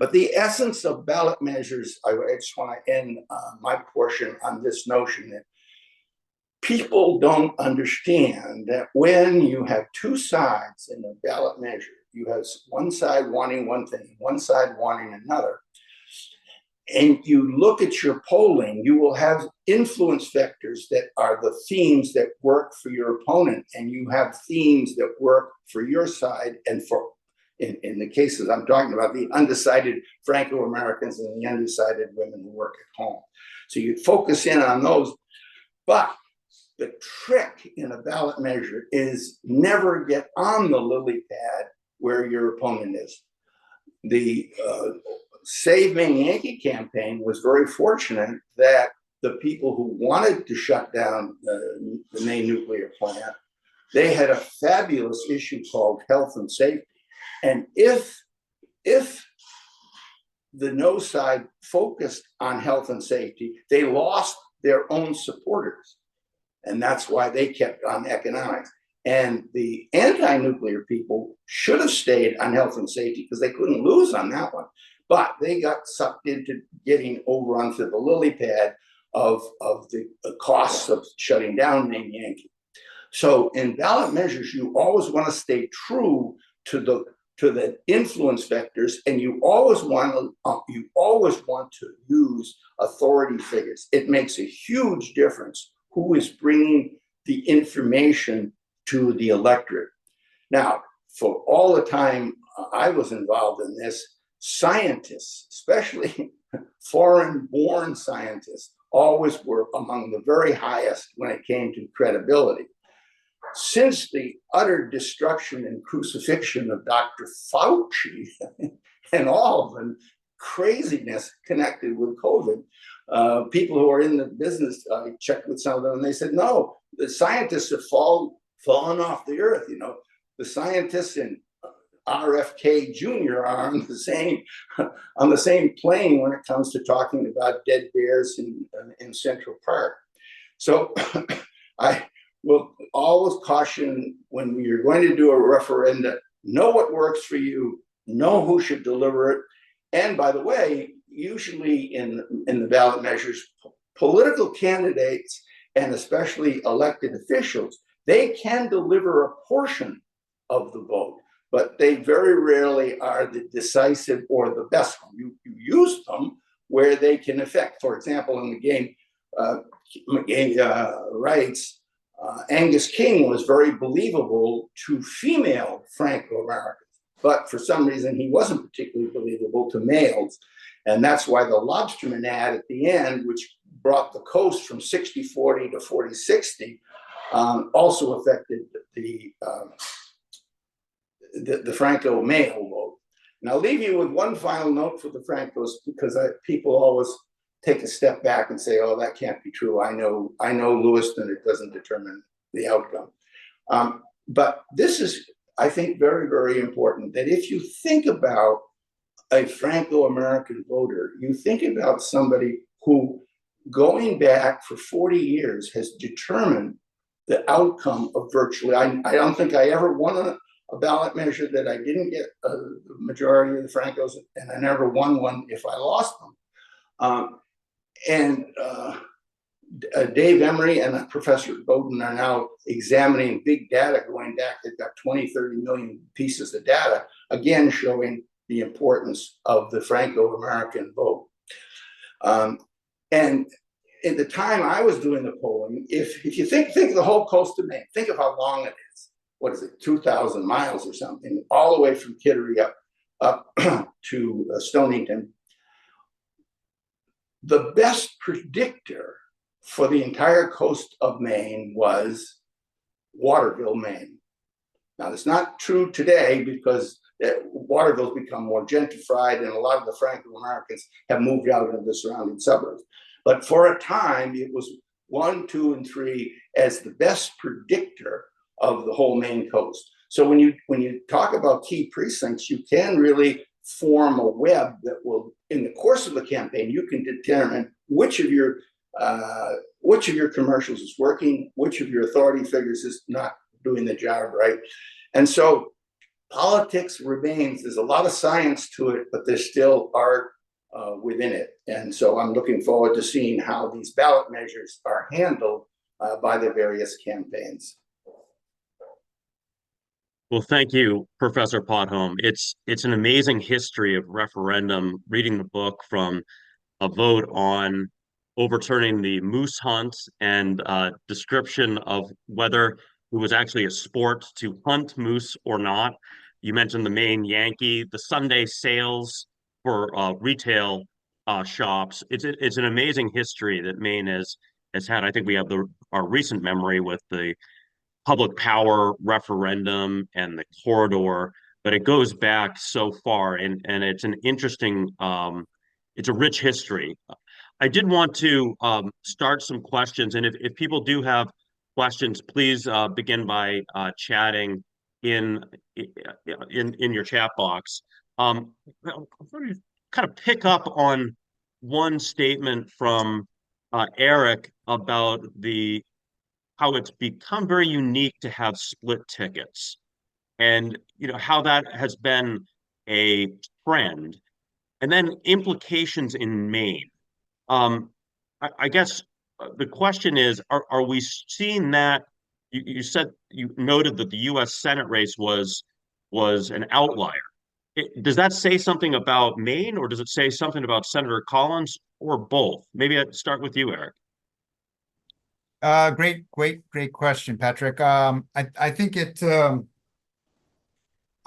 But the essence of ballot measures, I just want to end my portion on this notion that people don't understand that when you have two sides in a ballot measure, you have one side wanting one thing, one side wanting another, and you look at your polling, you will have influence vectors that are the themes that work for your opponent, and you have themes that work for your side and for, in the cases I'm talking about, the undecided Franco-Americans and the undecided women who work at home. So you focus in on those, but the trick in a ballot measure is never get on the lily pad where your opponent is. The Save Maine Yankee campaign was very fortunate that the people who wanted to shut down the Maine nuclear plant, they had a fabulous issue called health and safety. And if the no side focused on health and safety, they lost their own supporters. And that's why they kept on economics. And the anti-nuclear people should have stayed on health and safety because they couldn't lose on that one. But they got sucked into getting over onto the lily pad of the costs of shutting down Maine Yankee. So in ballot measures, you always want to stay true to the influence vectors, and you always want to use authority figures. It makes a huge difference who is bringing the information to the electorate. Now, for all the time I was involved in this, scientists, especially foreign-born scientists, always were among the very highest when it came to credibility. Since the utter destruction and crucifixion of Dr. Fauci and all of the craziness connected with COVID, people who are in the business, I checked with some of them, and they said, no, the scientists have fallen off the earth. You know, the scientists in RFK Jr. are on the same plane when it comes to talking about dead bears in Central Park. So I will always caution, when you're going to do a referenda, know what works for you, know who should deliver it. And by the way, usually in the ballot measures, political candidates and especially elected officials, they can deliver a portion of the vote, but they very rarely are the decisive or the best one. You use them where they can affect. For example, in the game, writes, Angus King was very believable to female Franco-Americans, but for some reason he wasn't particularly believable to males. And that's why the Lobsterman ad at the end, which brought the coast from 60-40 to 40-60, also affected the Franco male vote. And I'll leave you with one final note for the Francos, because people always take a step back and say, oh, that can't be true. I know Lewiston, it doesn't determine the outcome. But this is, I think, very, very important, that if you think about a Franco-American voter, you think about somebody who, going back for 40 years, has determined the outcome of virtually, I don't think I ever won a ballot measure that I didn't get the majority of the Francos, and I never won one if I lost them. Dave Emery and Professor Bowden are now examining big data going back. They've got 20, 30 million pieces of data, again, showing the importance of the Franco-American vote. And at the time I was doing the polling, if you think of the whole coast of Maine, think of how long it is. What is it, 2,000 miles or something, all the way from Kittery up to Stonington. The best predictor for the entire coast of Maine was Waterville, Maine. Now, it's not true today because Waterville's become more gentrified and a lot of the Franco-Americans have moved out into the surrounding suburbs. But for a time, it was 1, 2, and 3 as the best predictor of the whole Maine coast. So when you talk about key precincts, you can really form a web that will, in the course of the campaign, you can determine which of your commercials is working, which of your authority figures is not doing the job right. And so politics remains, there's a lot of science to it, but there's still art within it. And so I'm looking forward to seeing how these ballot measures are handled by the various campaigns. Well, thank you, Professor Potholm. It's an amazing history of referendum, reading the book from a vote on overturning the moose hunt and description of whether it was actually a sport to hunt moose or not. You mentioned the Maine Yankee, the Sunday sales for retail shops. It's an amazing history that Maine has had. I think we have our recent memory with the public power referendum and the corridor, but it goes back so far, and it's an interesting, it's a rich history. I did want to start some questions, and if people do have questions, please begin by chatting in your chat box. I'm going to kind of pick up on one statement from Eric about how it's become very unique to have split tickets, and how that has been a trend, and then implications in Maine. I guess the question is, are we seeing that? You noted that the U.S. Senate race was an outlier. Does that say something about Maine, or does it say something about Senator Collins, or both? Maybe I'd start with you, Eric. Great question, Patrick. I think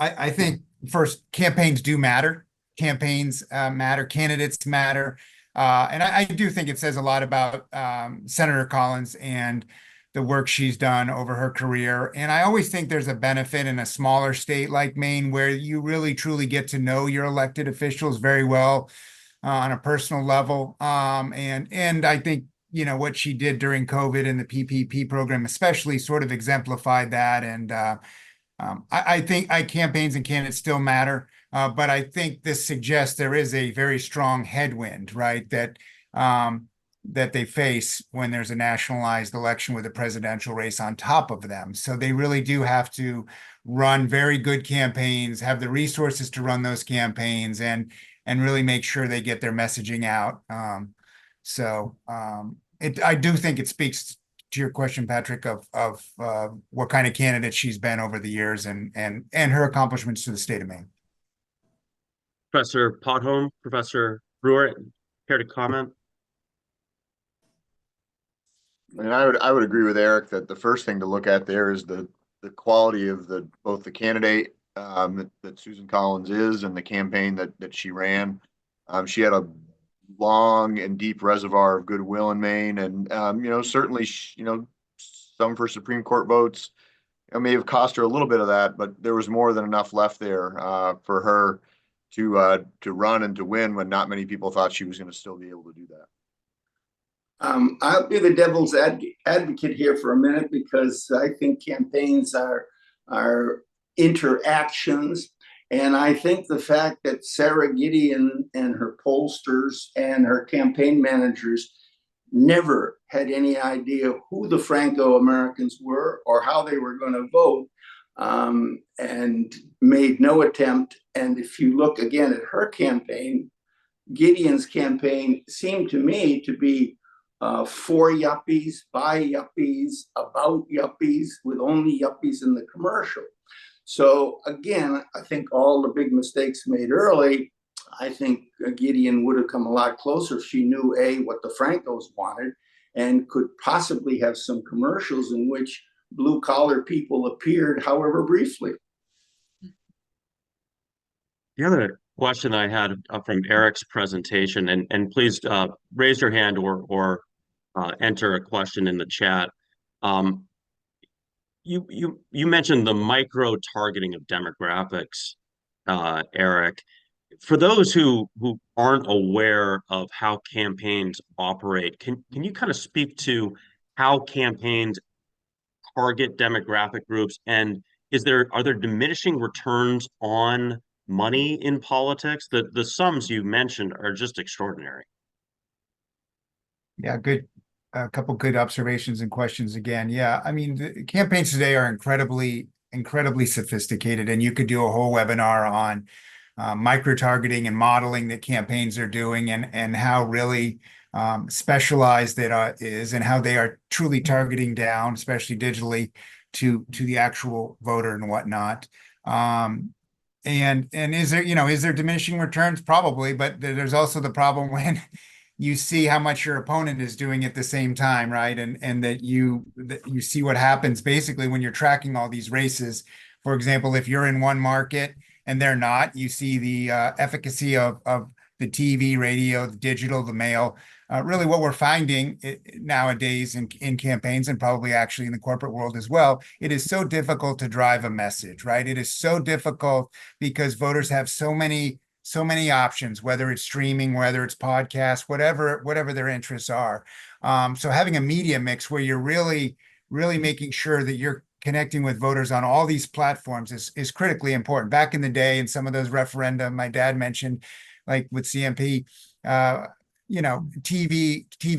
I think first, campaigns do matter. Campaigns matter. Candidates matter. And I do think it says a lot about Senator Collins and the work she's done over her career. And I always think there's a benefit in a smaller state like Maine where you really truly get to know your elected officials very well on a personal level. And I think what she did during COVID and the PPP program especially sort of exemplified that. And I think campaigns and candidates still matter, but I think this suggests there is a very strong headwind, right, that they face when there's a nationalized election with a presidential race on top of them. So they really do have to run very good campaigns, have the resources to run those campaigns, and really make sure they get their messaging out. I do think it speaks to your question, Patrick, of what kind of candidate she's been over the years and her accomplishments to the state of Maine. Professor Potholm, Professor Brewer, care to comment? I mean, I would agree with Eric that the first thing to look at there is the quality of both the candidate that Susan Collins is and the campaign that she ran. She had a long and deep reservoir of goodwill in Maine, and certainly some for Supreme Court votes. It may have cost her a little bit of that, but there was more than enough left there for her to run and to win when not many people thought she was going to still be able to do that. I'll be the devil's advocate here for a minute because I think campaigns are interactions. And I think the fact that Sarah Gideon and her pollsters and her campaign managers never had any idea who the Franco-Americans were or how they were going to vote, and made no attempt. And if you look again at her campaign, Gideon's campaign seemed to me to be for yuppies, by yuppies, about yuppies, with only yuppies in the commercial. So again, I think all the big mistakes made early, I think Gideon would have come a lot closer if she knew what the Francos wanted, and could possibly have some commercials in which blue collar people appeared, however briefly. The other question I had from Eric's presentation, and please raise your hand or enter a question in the chat. Um, you mentioned the micro targeting of demographics, Eric. For those who aren't aware of how campaigns operate, can you kind of speak to how campaigns target demographic groups, and are there diminishing returns on money in politics? The sums you mentioned are just extraordinary. Yeah, good. A couple good observations and questions again. Yeah, I mean, the campaigns today are incredibly sophisticated, and you could do a whole webinar on micro-targeting and modeling that campaigns are doing, and how really specialized it is, and how they are truly targeting down, especially digitally, to the actual voter and whatnot. And is there diminishing returns? Probably, but there's also the problem when you see how much your opponent is doing at the same time, right? And that you see what happens basically when you're tracking all these races. For example, if you're in one market and they're not, you see the efficacy of the TV, radio, the digital, the mail. Really what we're finding nowadays in campaigns, and probably actually in the corporate world as well, it is so difficult to drive a message, right? It is so difficult because voters have so many options, whether it's streaming, whether it's podcasts, whatever their interests are. So having a media mix where you're really making sure that you're connecting with voters on all these platforms is critically important. Back in the day, in some of those referenda, my dad mentioned, like with CMP, TV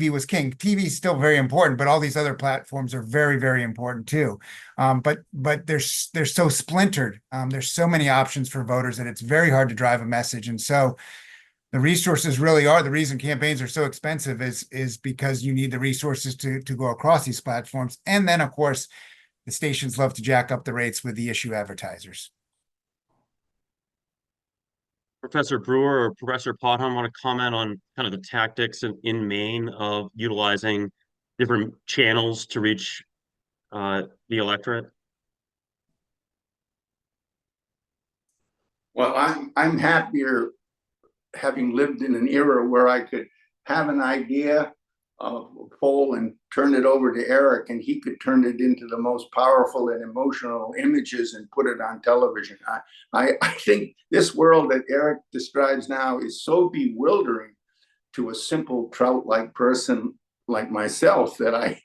was king. TV is still very important, but all these other platforms are very important too. But they're so splintered. There's so many options for voters that it's very hard to drive a message. And so the resources really are the reason campaigns are so expensive, is because you need the resources to go across these platforms. And then, of course, the stations love to jack up the rates with the issue advertisers. Professor Brewer or Professor Potham want to comment on kind of the tactics in Maine of utilizing different channels to reach the electorate? Well, I'm happier having lived in an era where I could have an idea of a poll and turn it over to Eric, and he could turn it into the most powerful and emotional images and put it on television. I think this world that Eric describes now is so bewildering to a simple trout-like person like myself that I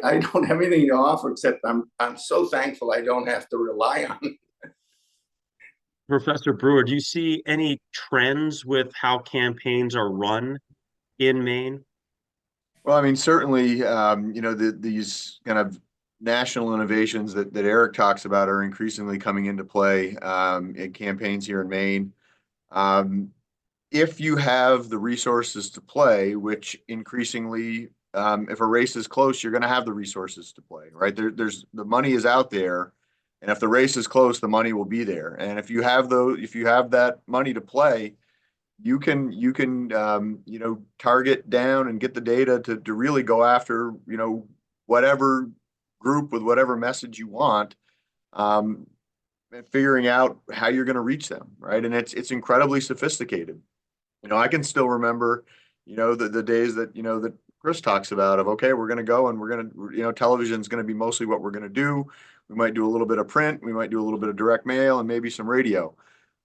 don't have anything to offer, except I'm so thankful I don't have to rely on it. Professor Brewer, do you see any trends with how campaigns are run in Maine? Well, I mean, certainly, these kind of national innovations that Eric talks about are increasingly coming into play in campaigns here in Maine. If you have the resources to play, which increasingly, if a race is close, you're going to have the resources to play, right? There's the money is out there, and if the race is close, the money will be there. And if you have that money to play, you can target down and get the data to really go after whatever group with whatever message you want, and figuring out how you're going to reach them, right? And it's incredibly sophisticated. I can still remember the days that that Chris talks about of, okay, we're going to go and we're going to television is going to be mostly what we're going to do. We might do a little bit of print, we might do a little bit of direct mail, and maybe some radio.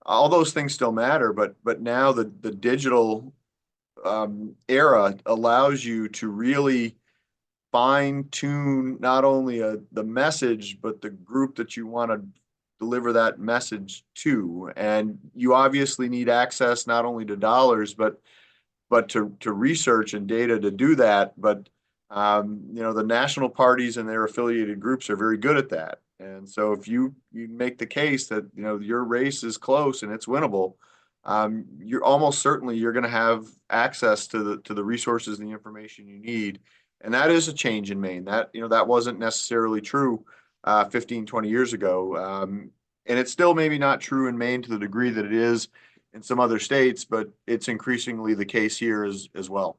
All those things still matter, but now the digital era allows you to really fine tune not only the message, but the group that you want to deliver that message to. And you obviously need access not only to dollars, but to research and data to do that. But the national parties and their affiliated groups are very good at that. And so if you make the case that your race is close and it's winnable, you're almost certainly you're going to have access to the resources and the information you need. And that is a change in Maine. That wasn't necessarily true 15, 20 years ago. And it's still maybe not true in Maine to the degree that it is in some other states, but it's increasingly the case here as well.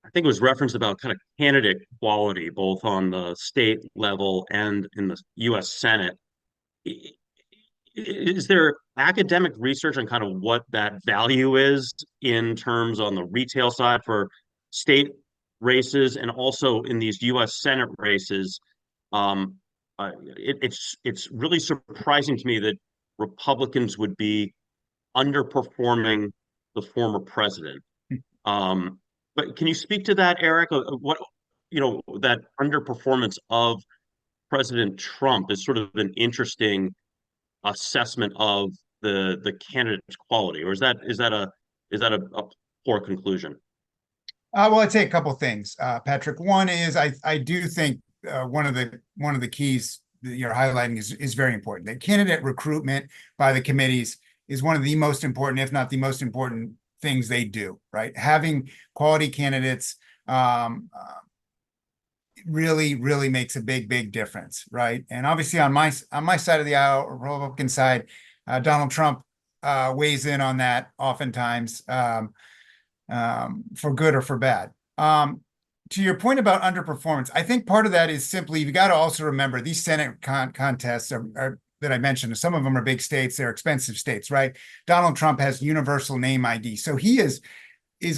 I think it was referenced about kind of candidate quality, both on the state level and in the U.S. Senate. Is there academic research on kind of what that value is in terms on the retail side for state races and also in these U.S. Senate races? It's really surprising to me that Republicans would be underperforming the former president. But can you speak to that, Eric? What that underperformance of President Trump is sort of an interesting assessment of the candidate's quality, or is that a poor conclusion? Well, I'd say a couple things, Patrick. One is I do think one of the keys that you're highlighting is very important. That candidate recruitment by the committees is one of the most important, if not the most important things they do, right? Having quality candidates really makes a big difference, right? And obviously on my side of the aisle, Republican side, Donald Trump weighs in on that oftentimes for good or for bad. To your point about underperformance, I think part of that is simply you've got to also remember these Senate contests are that I mentioned. Some of them are big states; they're expensive states, right? Donald Trump has universal name ID, so he is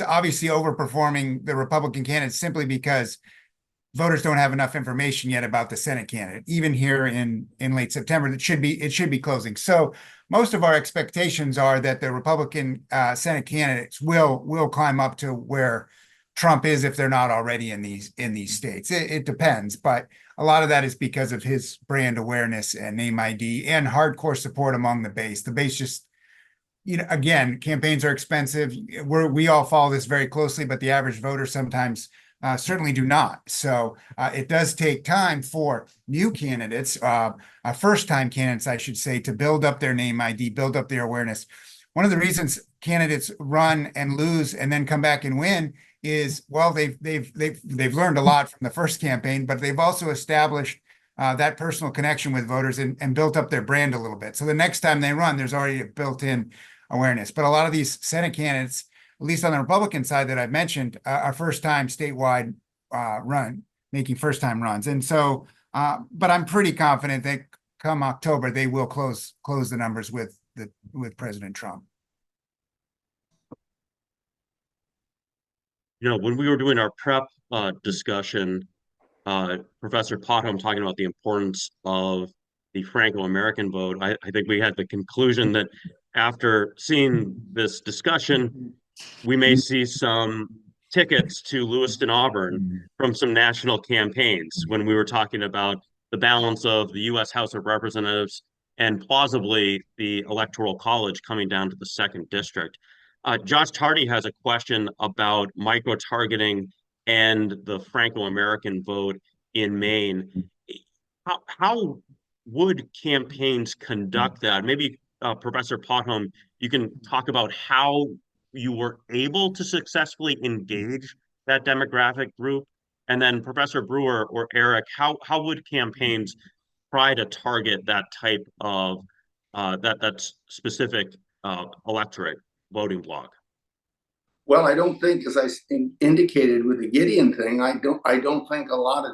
obviously overperforming the Republican candidates simply because voters don't have enough information yet about the Senate candidate, even here in late September. It should be closing. So most of our expectations are that the Republican Senate candidates will climb up to where Trump is if they're not already in these states. It depends, but a lot of that is because of his brand awareness and name ID and hardcore support among the base. The base just, again, campaigns are expensive. We all follow this very closely, but the average voter sometimes certainly do not. So it does take time for new candidates, first-time candidates, I should say, to build up their name ID, build up their awareness. One of the reasons candidates run and lose and then come back and win is, well, they've learned a lot from the first campaign, but they've also established that personal connection with voters and built up their brand a little bit. So the next time they run, there's already a built-in awareness. But a lot of these Senate candidates, at least on the Republican side that I've mentioned, are first-time statewide making first-time runs. And so, but I'm pretty confident that come October, they will close the numbers with President Trump. When we were doing our prep discussion, Professor Potham talking about the importance of the Franco-American vote, I think we had the conclusion that after seeing this discussion, we may see some tickets to Lewiston, Auburn from some national campaigns when we were talking about the balance of the U.S. House of Representatives and plausibly the Electoral College coming down to the 2nd District. Josh Tardy has a question about micro-targeting and the Franco-American vote in Maine. How would campaigns conduct that? Maybe Professor Potham, you can talk about how you were able to successfully engage that demographic group. And then Professor Brewer or Eric, how would campaigns try to target that type of that specific electorate voting bloc? Well, I don't think, as I indicated with the Gideon thing, I don't think a lot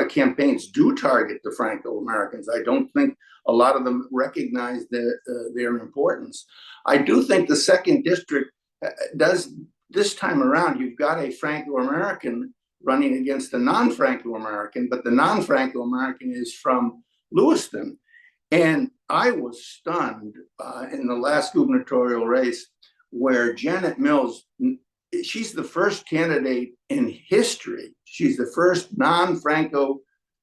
of campaigns do target the Franco-Americans. I don't think a lot of them recognize their importance. I do think the 2nd District does this time around. You've got a Franco-American running against a non-Franco-American, but the non-Franco-American is from Lewiston. And I was stunned in the last gubernatorial race where Janet Mills, she's the first candidate in history. She's the first non-Franco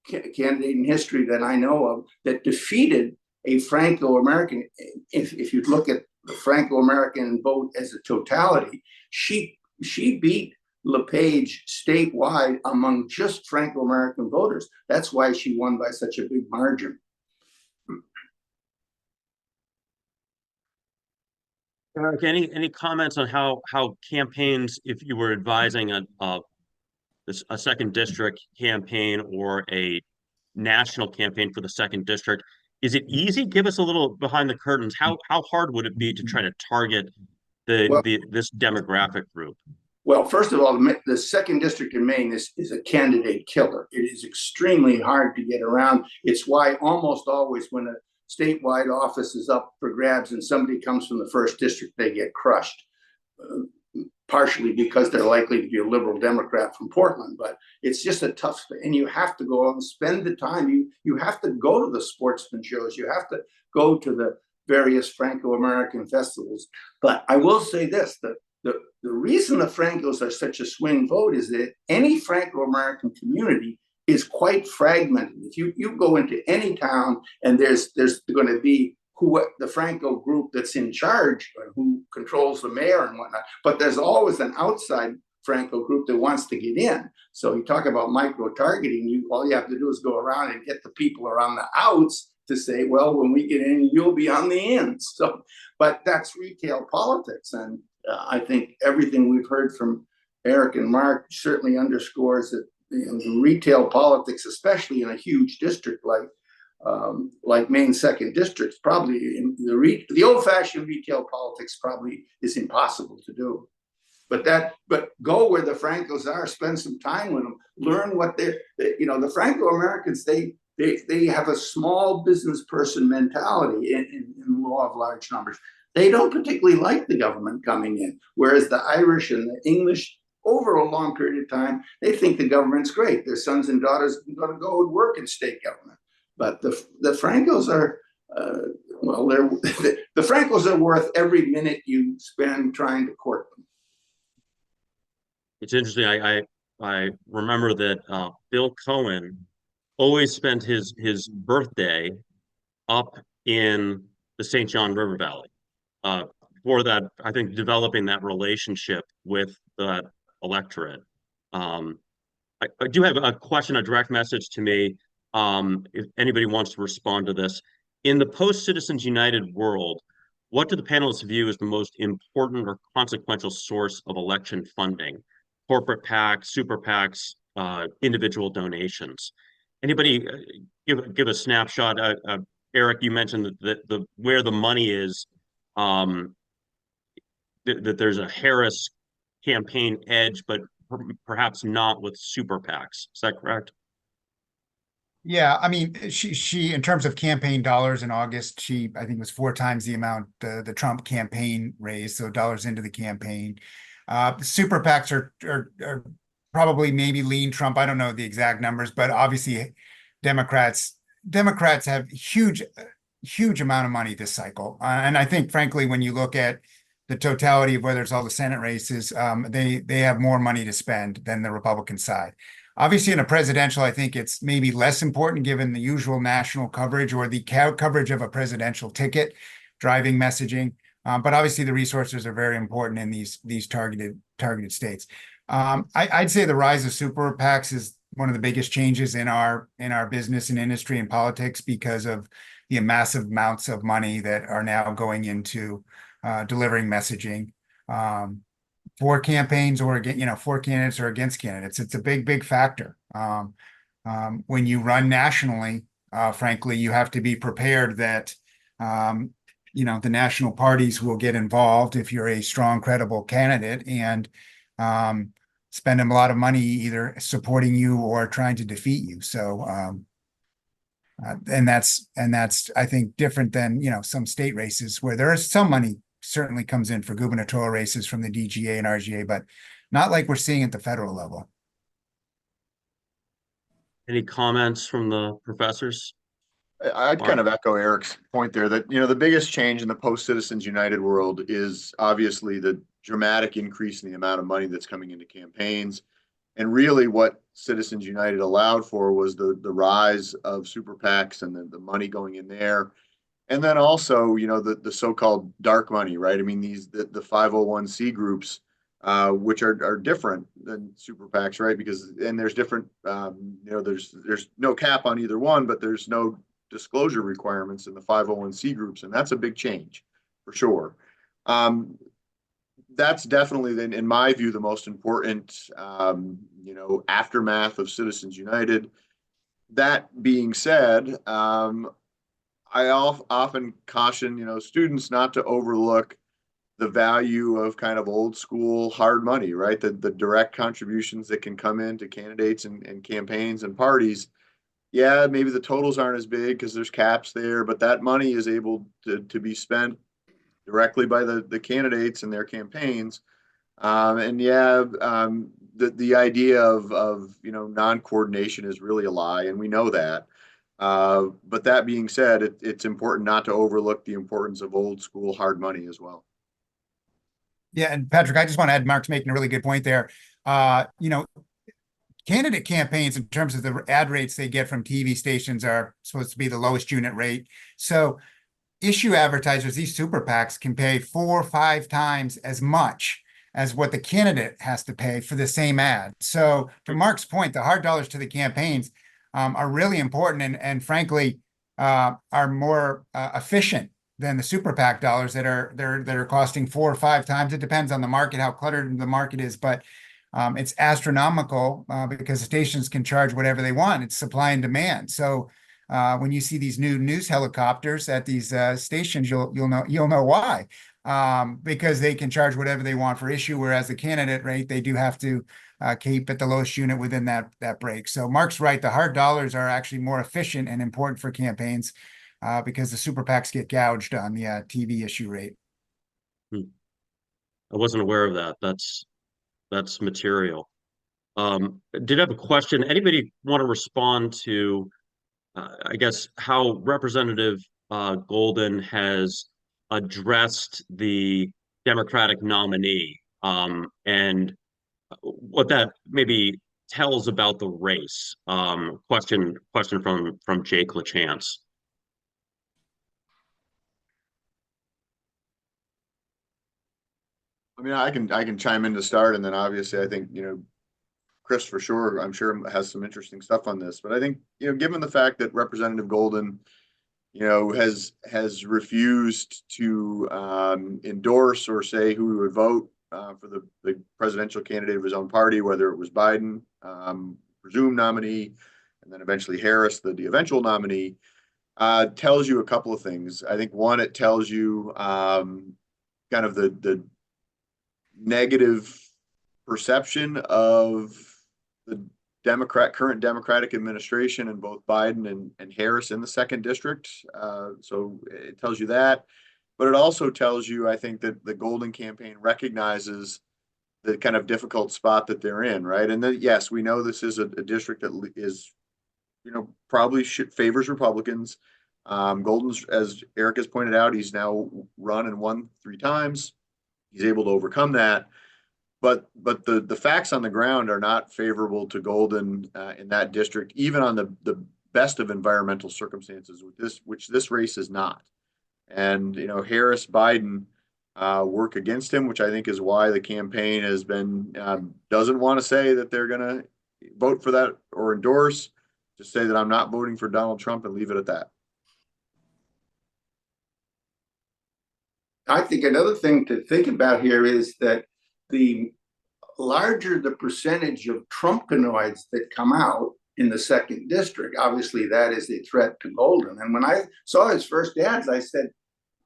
candidate in history that I know of that defeated a Franco-American. If you look at the Franco-American vote as a totality, she beat LePage statewide among just Franco-American voters. That's why she won by such a big margin. Eric, any comments on how campaigns, if you were advising a second district campaign or a national campaign for the second district, is it easy? Give us a little behind the curtains. How hard would it be to try to target this demographic group? Well, first of all, the second district in Maine is a candidate killer. It is extremely hard to get around. It's why almost always when a statewide office is up for grabs and somebody comes from the first district, they get crushed. Partially because they're likely to be a liberal Democrat from Portland, but it's just a tough thing. And you have to go out and spend the time. You have to go to the sportsman shows. You have to go to the various Franco-American festivals. But I will say this, the reason the Francos are such a swing vote is that any Franco-American community is quite fragmented. If you go into any town and there's going to be the Franco group that's in charge, who controls the mayor and whatnot, but there's always an outside Franco group that wants to get in. So you talk about micro-targeting, all you have to do is go around and get the people around the outs to say, well, when we get in, you'll be on the ins. So, but that's retail politics. And I think everything we've heard from Eric and Mark certainly underscores that the retail politics, especially in a huge district like Maine second districts, probably in the old-fashioned retail politics probably is impossible to do. But go where the Francos are, spend some time with them, learn what the Franco-Americans, they have a small business person mentality in the law of large numbers. They don't particularly like the government coming in, whereas the Irish and the English, over a long period of time, they think the government's great. Their sons and daughters are going to go and work in state government. But the Francos are, the Francos are worth every minute you spend trying to court them. It's interesting. I remember that Bill Cohen always spent his birthday up in the St. John River Valley. For that, I think developing that relationship with that electorate. I do have a question, a direct message to me. If anybody wants to respond to this, in the post-Citizens United world, what do the panelists view as the most important or consequential source of election funding? Corporate PACs, super PACs, individual donations. Anybody give a snapshot? Eric, you mentioned that where the money is, that there's a Harris campaign edge, but perhaps not with super PACs. Is that correct? Yeah, I mean, she in terms of campaign dollars in August, I think was 4 times the amount the Trump campaign raised, so dollars into the campaign. Super PACs are probably maybe lean Trump. I don't know the exact numbers, but obviously Democrats have huge amount of money this cycle. And I think, frankly, when you look at the totality of whether it's all the Senate races, they have more money to spend than the Republican side. Obviously, in a presidential, I think it's maybe less important given the usual national coverage or the coverage of a presidential ticket driving messaging. But obviously, the resources are very important in these targeted states. I'd say the rise of super PACs is one of the biggest changes in our business and industry and politics because of the massive amounts of money that are now going into delivering messaging. For campaigns or for candidates or against candidates. It's a big factor. When you run nationally, frankly, you have to be prepared that, the national parties will get involved if you're a strong, credible candidate and spend a lot of money either supporting you or trying to defeat you. So, and that's, I think, different than, some state races where there is some money certainly comes in for gubernatorial races from the DGA and RGA, but not like we're seeing at the federal level. Any comments from the professors? I'd kind of echo Eric's point there that, the biggest change in the post-Citizens United world is obviously the dramatic increase in the amount of money that's coming into campaigns. And really what Citizens United allowed for was the rise of super PACs and the money going in there. And then also, the so-called dark money, right? I mean, the 501c groups, which are different than super PACs, right? And there's different, there's no cap on either one, but there's no disclosure requirements in the 501c groups, and that's a big change for sure. That's definitely, in my view, the most important, aftermath of Citizens United. That being said, I often caution, students not to overlook the value of kind of old school hard money, right? The direct contributions that can come into candidates and campaigns and parties. Yeah, maybe the totals aren't as big because there's caps there, but that money is able to be spent directly by the candidates and their campaigns. The idea of non-coordination is really a lie, and we know that. But that being said, it's important not to overlook the importance of old school hard money as well. Yeah, and Patrick, I just want to add, Mark's making a really good point there. Candidate campaigns, in terms of the ad rates they get from TV stations, are supposed to be the lowest unit rate. So issue advertisers, these super PACs, can pay 4 or 5 times as much as what the candidate has to pay for the same ad. So to Mark's point, the hard dollars to the campaigns are really important, and frankly are more efficient than the super PAC dollars that are costing 4 or 5 times. It depends on the market, how cluttered the market is, but it's astronomical because stations can charge whatever they want. It's supply and demand. So when you see these new news helicopters at these stations, you'll know why. Because they can charge whatever they want for issue, whereas the candidate rate, they do have to keep at the lowest unit within that break. So Mark's right. The hard dollars are actually more efficient and important for campaigns because the super PACs get gouged on the TV issue rate. I wasn't aware of that. That's material. Did have a question. Anybody want to respond to, I guess, how Representative Golden has addressed the Democratic nominee, and what that maybe tells about the race? Question from Jake LaChance. I mean, I can chime in to start, and then obviously I think, Chris for sure, I'm sure has some interesting stuff on this. But I think, given the fact that Representative Golden, has refused to endorse or say who he would vote for the presidential candidate of his own party, whether it was Biden, presumed nominee, and then eventually Harris, the eventual nominee, tells you a couple of things. I think one, it tells you kind of the negative perception of the current Democratic administration and both Biden and Harris in the 2nd district. So it tells you that, but it also tells you, I think, that the Golden campaign recognizes the kind of difficult spot that they're in, right? And then, yes, we know this is a district that is, probably favors Republicans. Golden's, as Eric has pointed out, he's now run and won 3 times. He's able to overcome that. But the facts on the ground are not favorable to Golden in that district, even on the best of environmental circumstances, which this race is not. And Harris, Biden work against him, which I think is why the campaign has been doesn't want to say that they're going to vote for that or endorse. Just say that I'm not voting for Donald Trump and leave it at that. I think another thing to think about here is that the larger the percentage of Trumpanoids that come out in the 2nd district, obviously that is a threat to Golden. And when I saw his first ads, I said,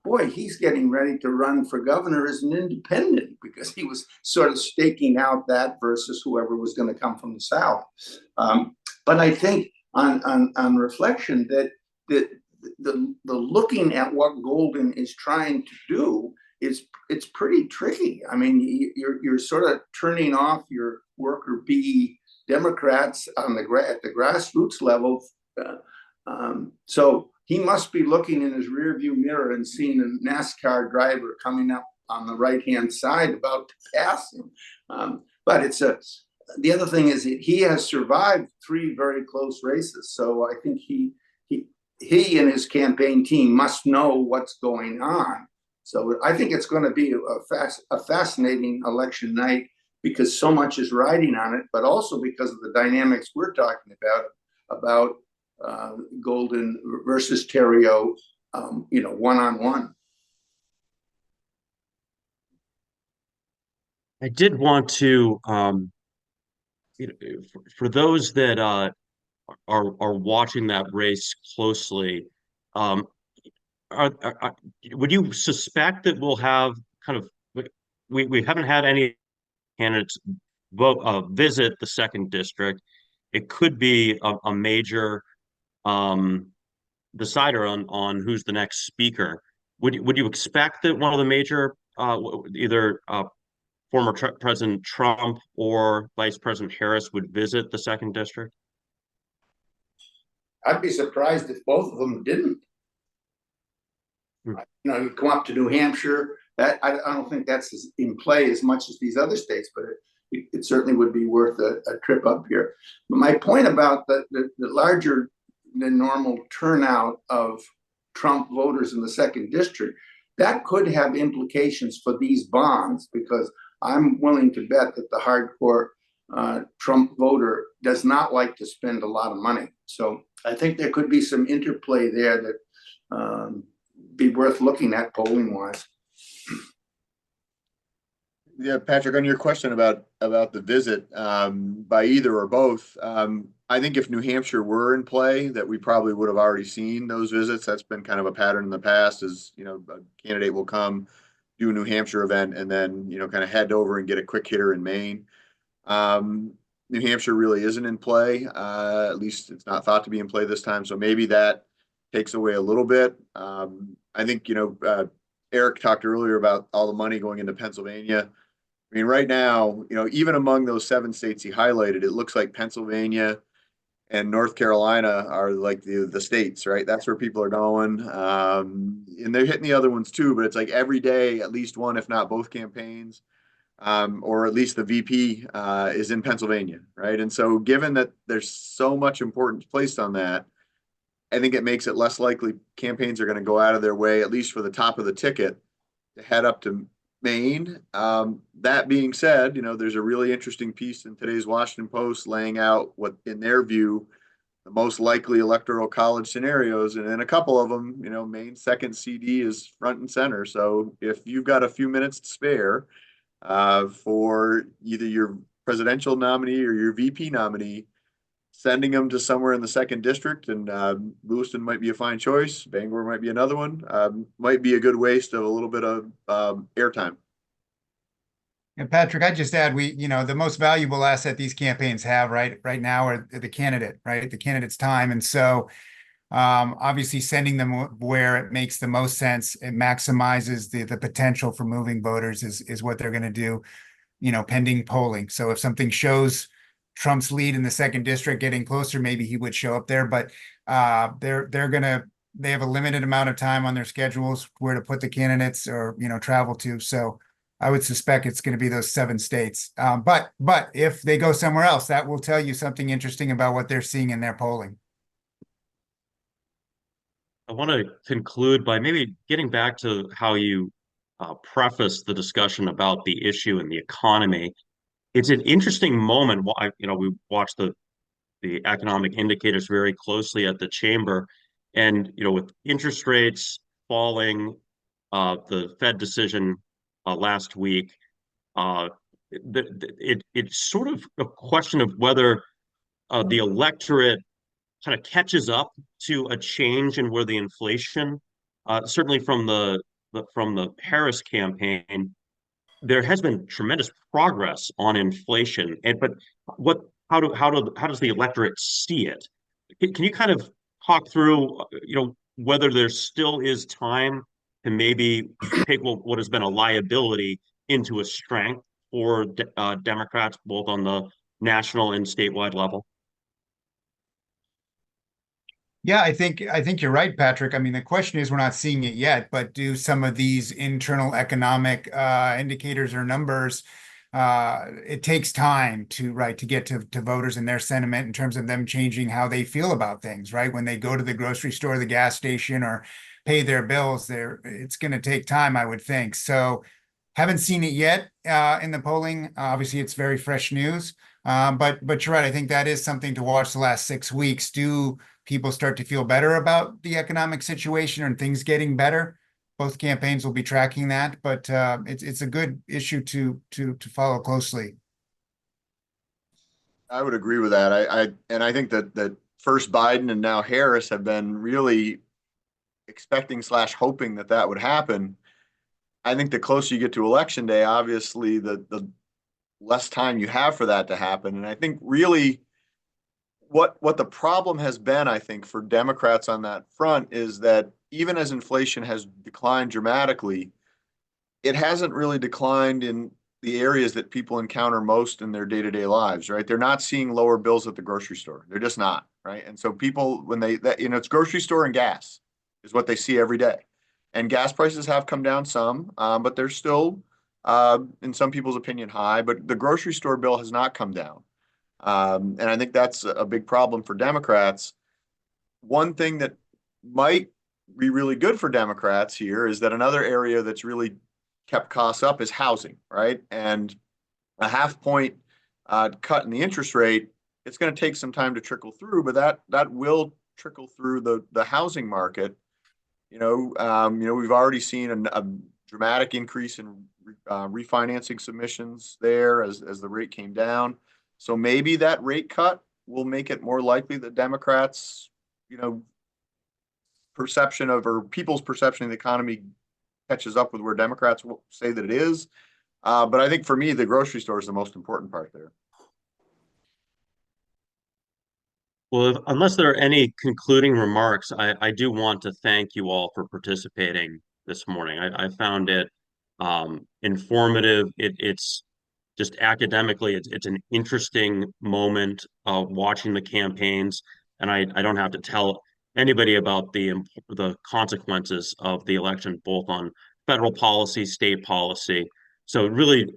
boy, he's getting ready to run for governor as an independent, because he was sort of staking out that versus whoever was going to come from the South. But I think on reflection that the looking at what Golden is trying to do it's pretty tricky. I mean, you're sort of turning off your worker bee Democrats at the grassroots level. So he must be looking in his rearview mirror and seeing a NASCAR driver coming up on the right-hand side about to pass him. But the other thing is he has survived 3 very close races. So I think he and his campaign team must know what's going on. So I think it's going to be a fascinating election night because so much is riding on it, but also because of the dynamics we're talking about Golden versus Theriault, one-on-one. I did want to, for those that are watching that race closely, um, would you suspect that we'll have kind of we haven't had any candidates visit the second district. It could be a major decider on who's the next speaker. Would you expect that one of the major either former President Trump or Vice President Harris would visit the second district? I'd be surprised if both of them didn't. You come up to New Hampshire. That I don't think that's in play as much as these other states, but it certainly would be worth a trip up here. But my point about the larger than normal turnout of Trump voters in the second district, that could have implications for these bonds, because I'm willing to bet that the hardcore Trump voter does not like to spend a lot of money. So I think there could be some interplay there that be worth looking at polling wise. Yeah, Patrick, on your question about the visit by either or both, I think if New Hampshire were in play, that we probably would have already seen those visits. That's been kind of a pattern in the past, is, a candidate will come, do a New Hampshire event, and then, kind of head over and get a quick hitter in Maine. New Hampshire really isn't in play. At least it's not thought to be in play this time. So maybe that takes away a little bit. I think, Eric talked earlier about all the money going into Pennsylvania. I mean, right now, even among those 7 states he highlighted, it looks like Pennsylvania and North Carolina are like the states, right? That's where people are going. And they're hitting the other ones too, but it's like every day, at least one, if not both campaigns, or at least the VP is in Pennsylvania, right? And so given that there's so much importance placed on that, I think it makes it less likely campaigns are going to go out of their way, at least for the top of the ticket, to head up to Maine. That being said, there's a really interesting piece in today's Washington Post laying out what, in their view, the most likely electoral college scenarios. And in a couple of them, Maine's second CD is front and center. So if you've got a few minutes to spare for either your presidential nominee or your VP nominee, sending them to somewhere in the second district, and Lewiston might be a fine choice. Bangor might be another one. Might be a good waste of a little bit of airtime. And Patrick, I'd just add, the most valuable asset these campaigns have right now are the candidate, right? The candidate's time. And so obviously sending them where it makes the most sense, it maximizes the potential for moving voters is what they're going to do, pending polling. So if something shows Trump's lead in the second district getting closer, maybe he would show up there, but they have a limited amount of time on their schedules where to put the candidates or, travel to. So I would suspect it's going to be those 7 states. But if they go somewhere else, that will tell you something interesting about what they're seeing in their polling. I want to conclude by maybe getting back to how you preface the discussion about the issue and the economy. It's an interesting moment. We watched the economic indicators very closely at the chamber, and with interest rates falling, the Fed decision last week, it's sort of a question of whether the electorate kind of catches up to a change in where the inflation, certainly from the Harris campaign, there has been tremendous progress on inflation, but how does the electorate see it? Can you kind of talk through, whether there still is time to maybe take what has been a liability into a strength for Democrats, both on the national and statewide level? Yeah, I think you're right, Patrick. I mean, the question is, we're not seeing it yet, but do some of these internal economic indicators or numbers, it takes time to, right, to get to voters and their sentiment in terms of them changing how they feel about things, right? When they go to the grocery store, the gas station, or pay their bills, it's going to take time, I would think. So haven't seen it yet in the polling. Obviously, it's very fresh news. But you're right. I think that is something to watch the last 6 weeks. Do people start to feel better about the economic situation and things getting better? Both campaigns will be tracking that, but it's a good issue to follow closely. I would agree with that. I think that first Biden and now Harris have been really expecting / hoping that that would happen. I think the closer you get to election day, obviously the less time you have for that to happen. And I think really what the problem has been, I think, for Democrats on that front is that even as inflation has declined dramatically, it hasn't really declined in the areas that people encounter most in their day-to-day lives, right? They're not seeing lower bills at the grocery store. They're just not, right? And so people, when it's grocery store and gas is what they see every day. And gas prices have come down some, but they're still, in some people's opinion, high. But the grocery store bill has not come down. And I think that's a big problem for Democrats. One thing that might be really good for Democrats here is that another area that's really kept costs up is housing, right? And a 0.5 point cut in the interest rate, it's going to take some time to trickle through, but that will trickle through the housing market. We've already seen a dramatic increase in refinancing submissions there as the rate came down. So maybe that rate cut will make it more likely that Democrats, perception of, or people's perception of the economy catches up with where Democrats will say that it is. But I think for me, the grocery store is the most important part there. Well, unless there are any concluding remarks, I do want to thank you all for participating this morning. I found it informative. It's just academically, it's an interesting moment of watching the campaigns, and I don't have to tell anybody about the consequences of the election, both on federal policy, state policy. So really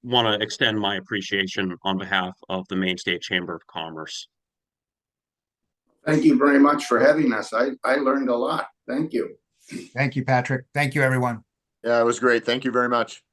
want to extend my appreciation on behalf of the Maine State Chamber of Commerce. Thank you very much for having us. I learned a lot. Thank you. Thank you, Patrick. Thank you, everyone. Yeah, it was great. Thank you very much.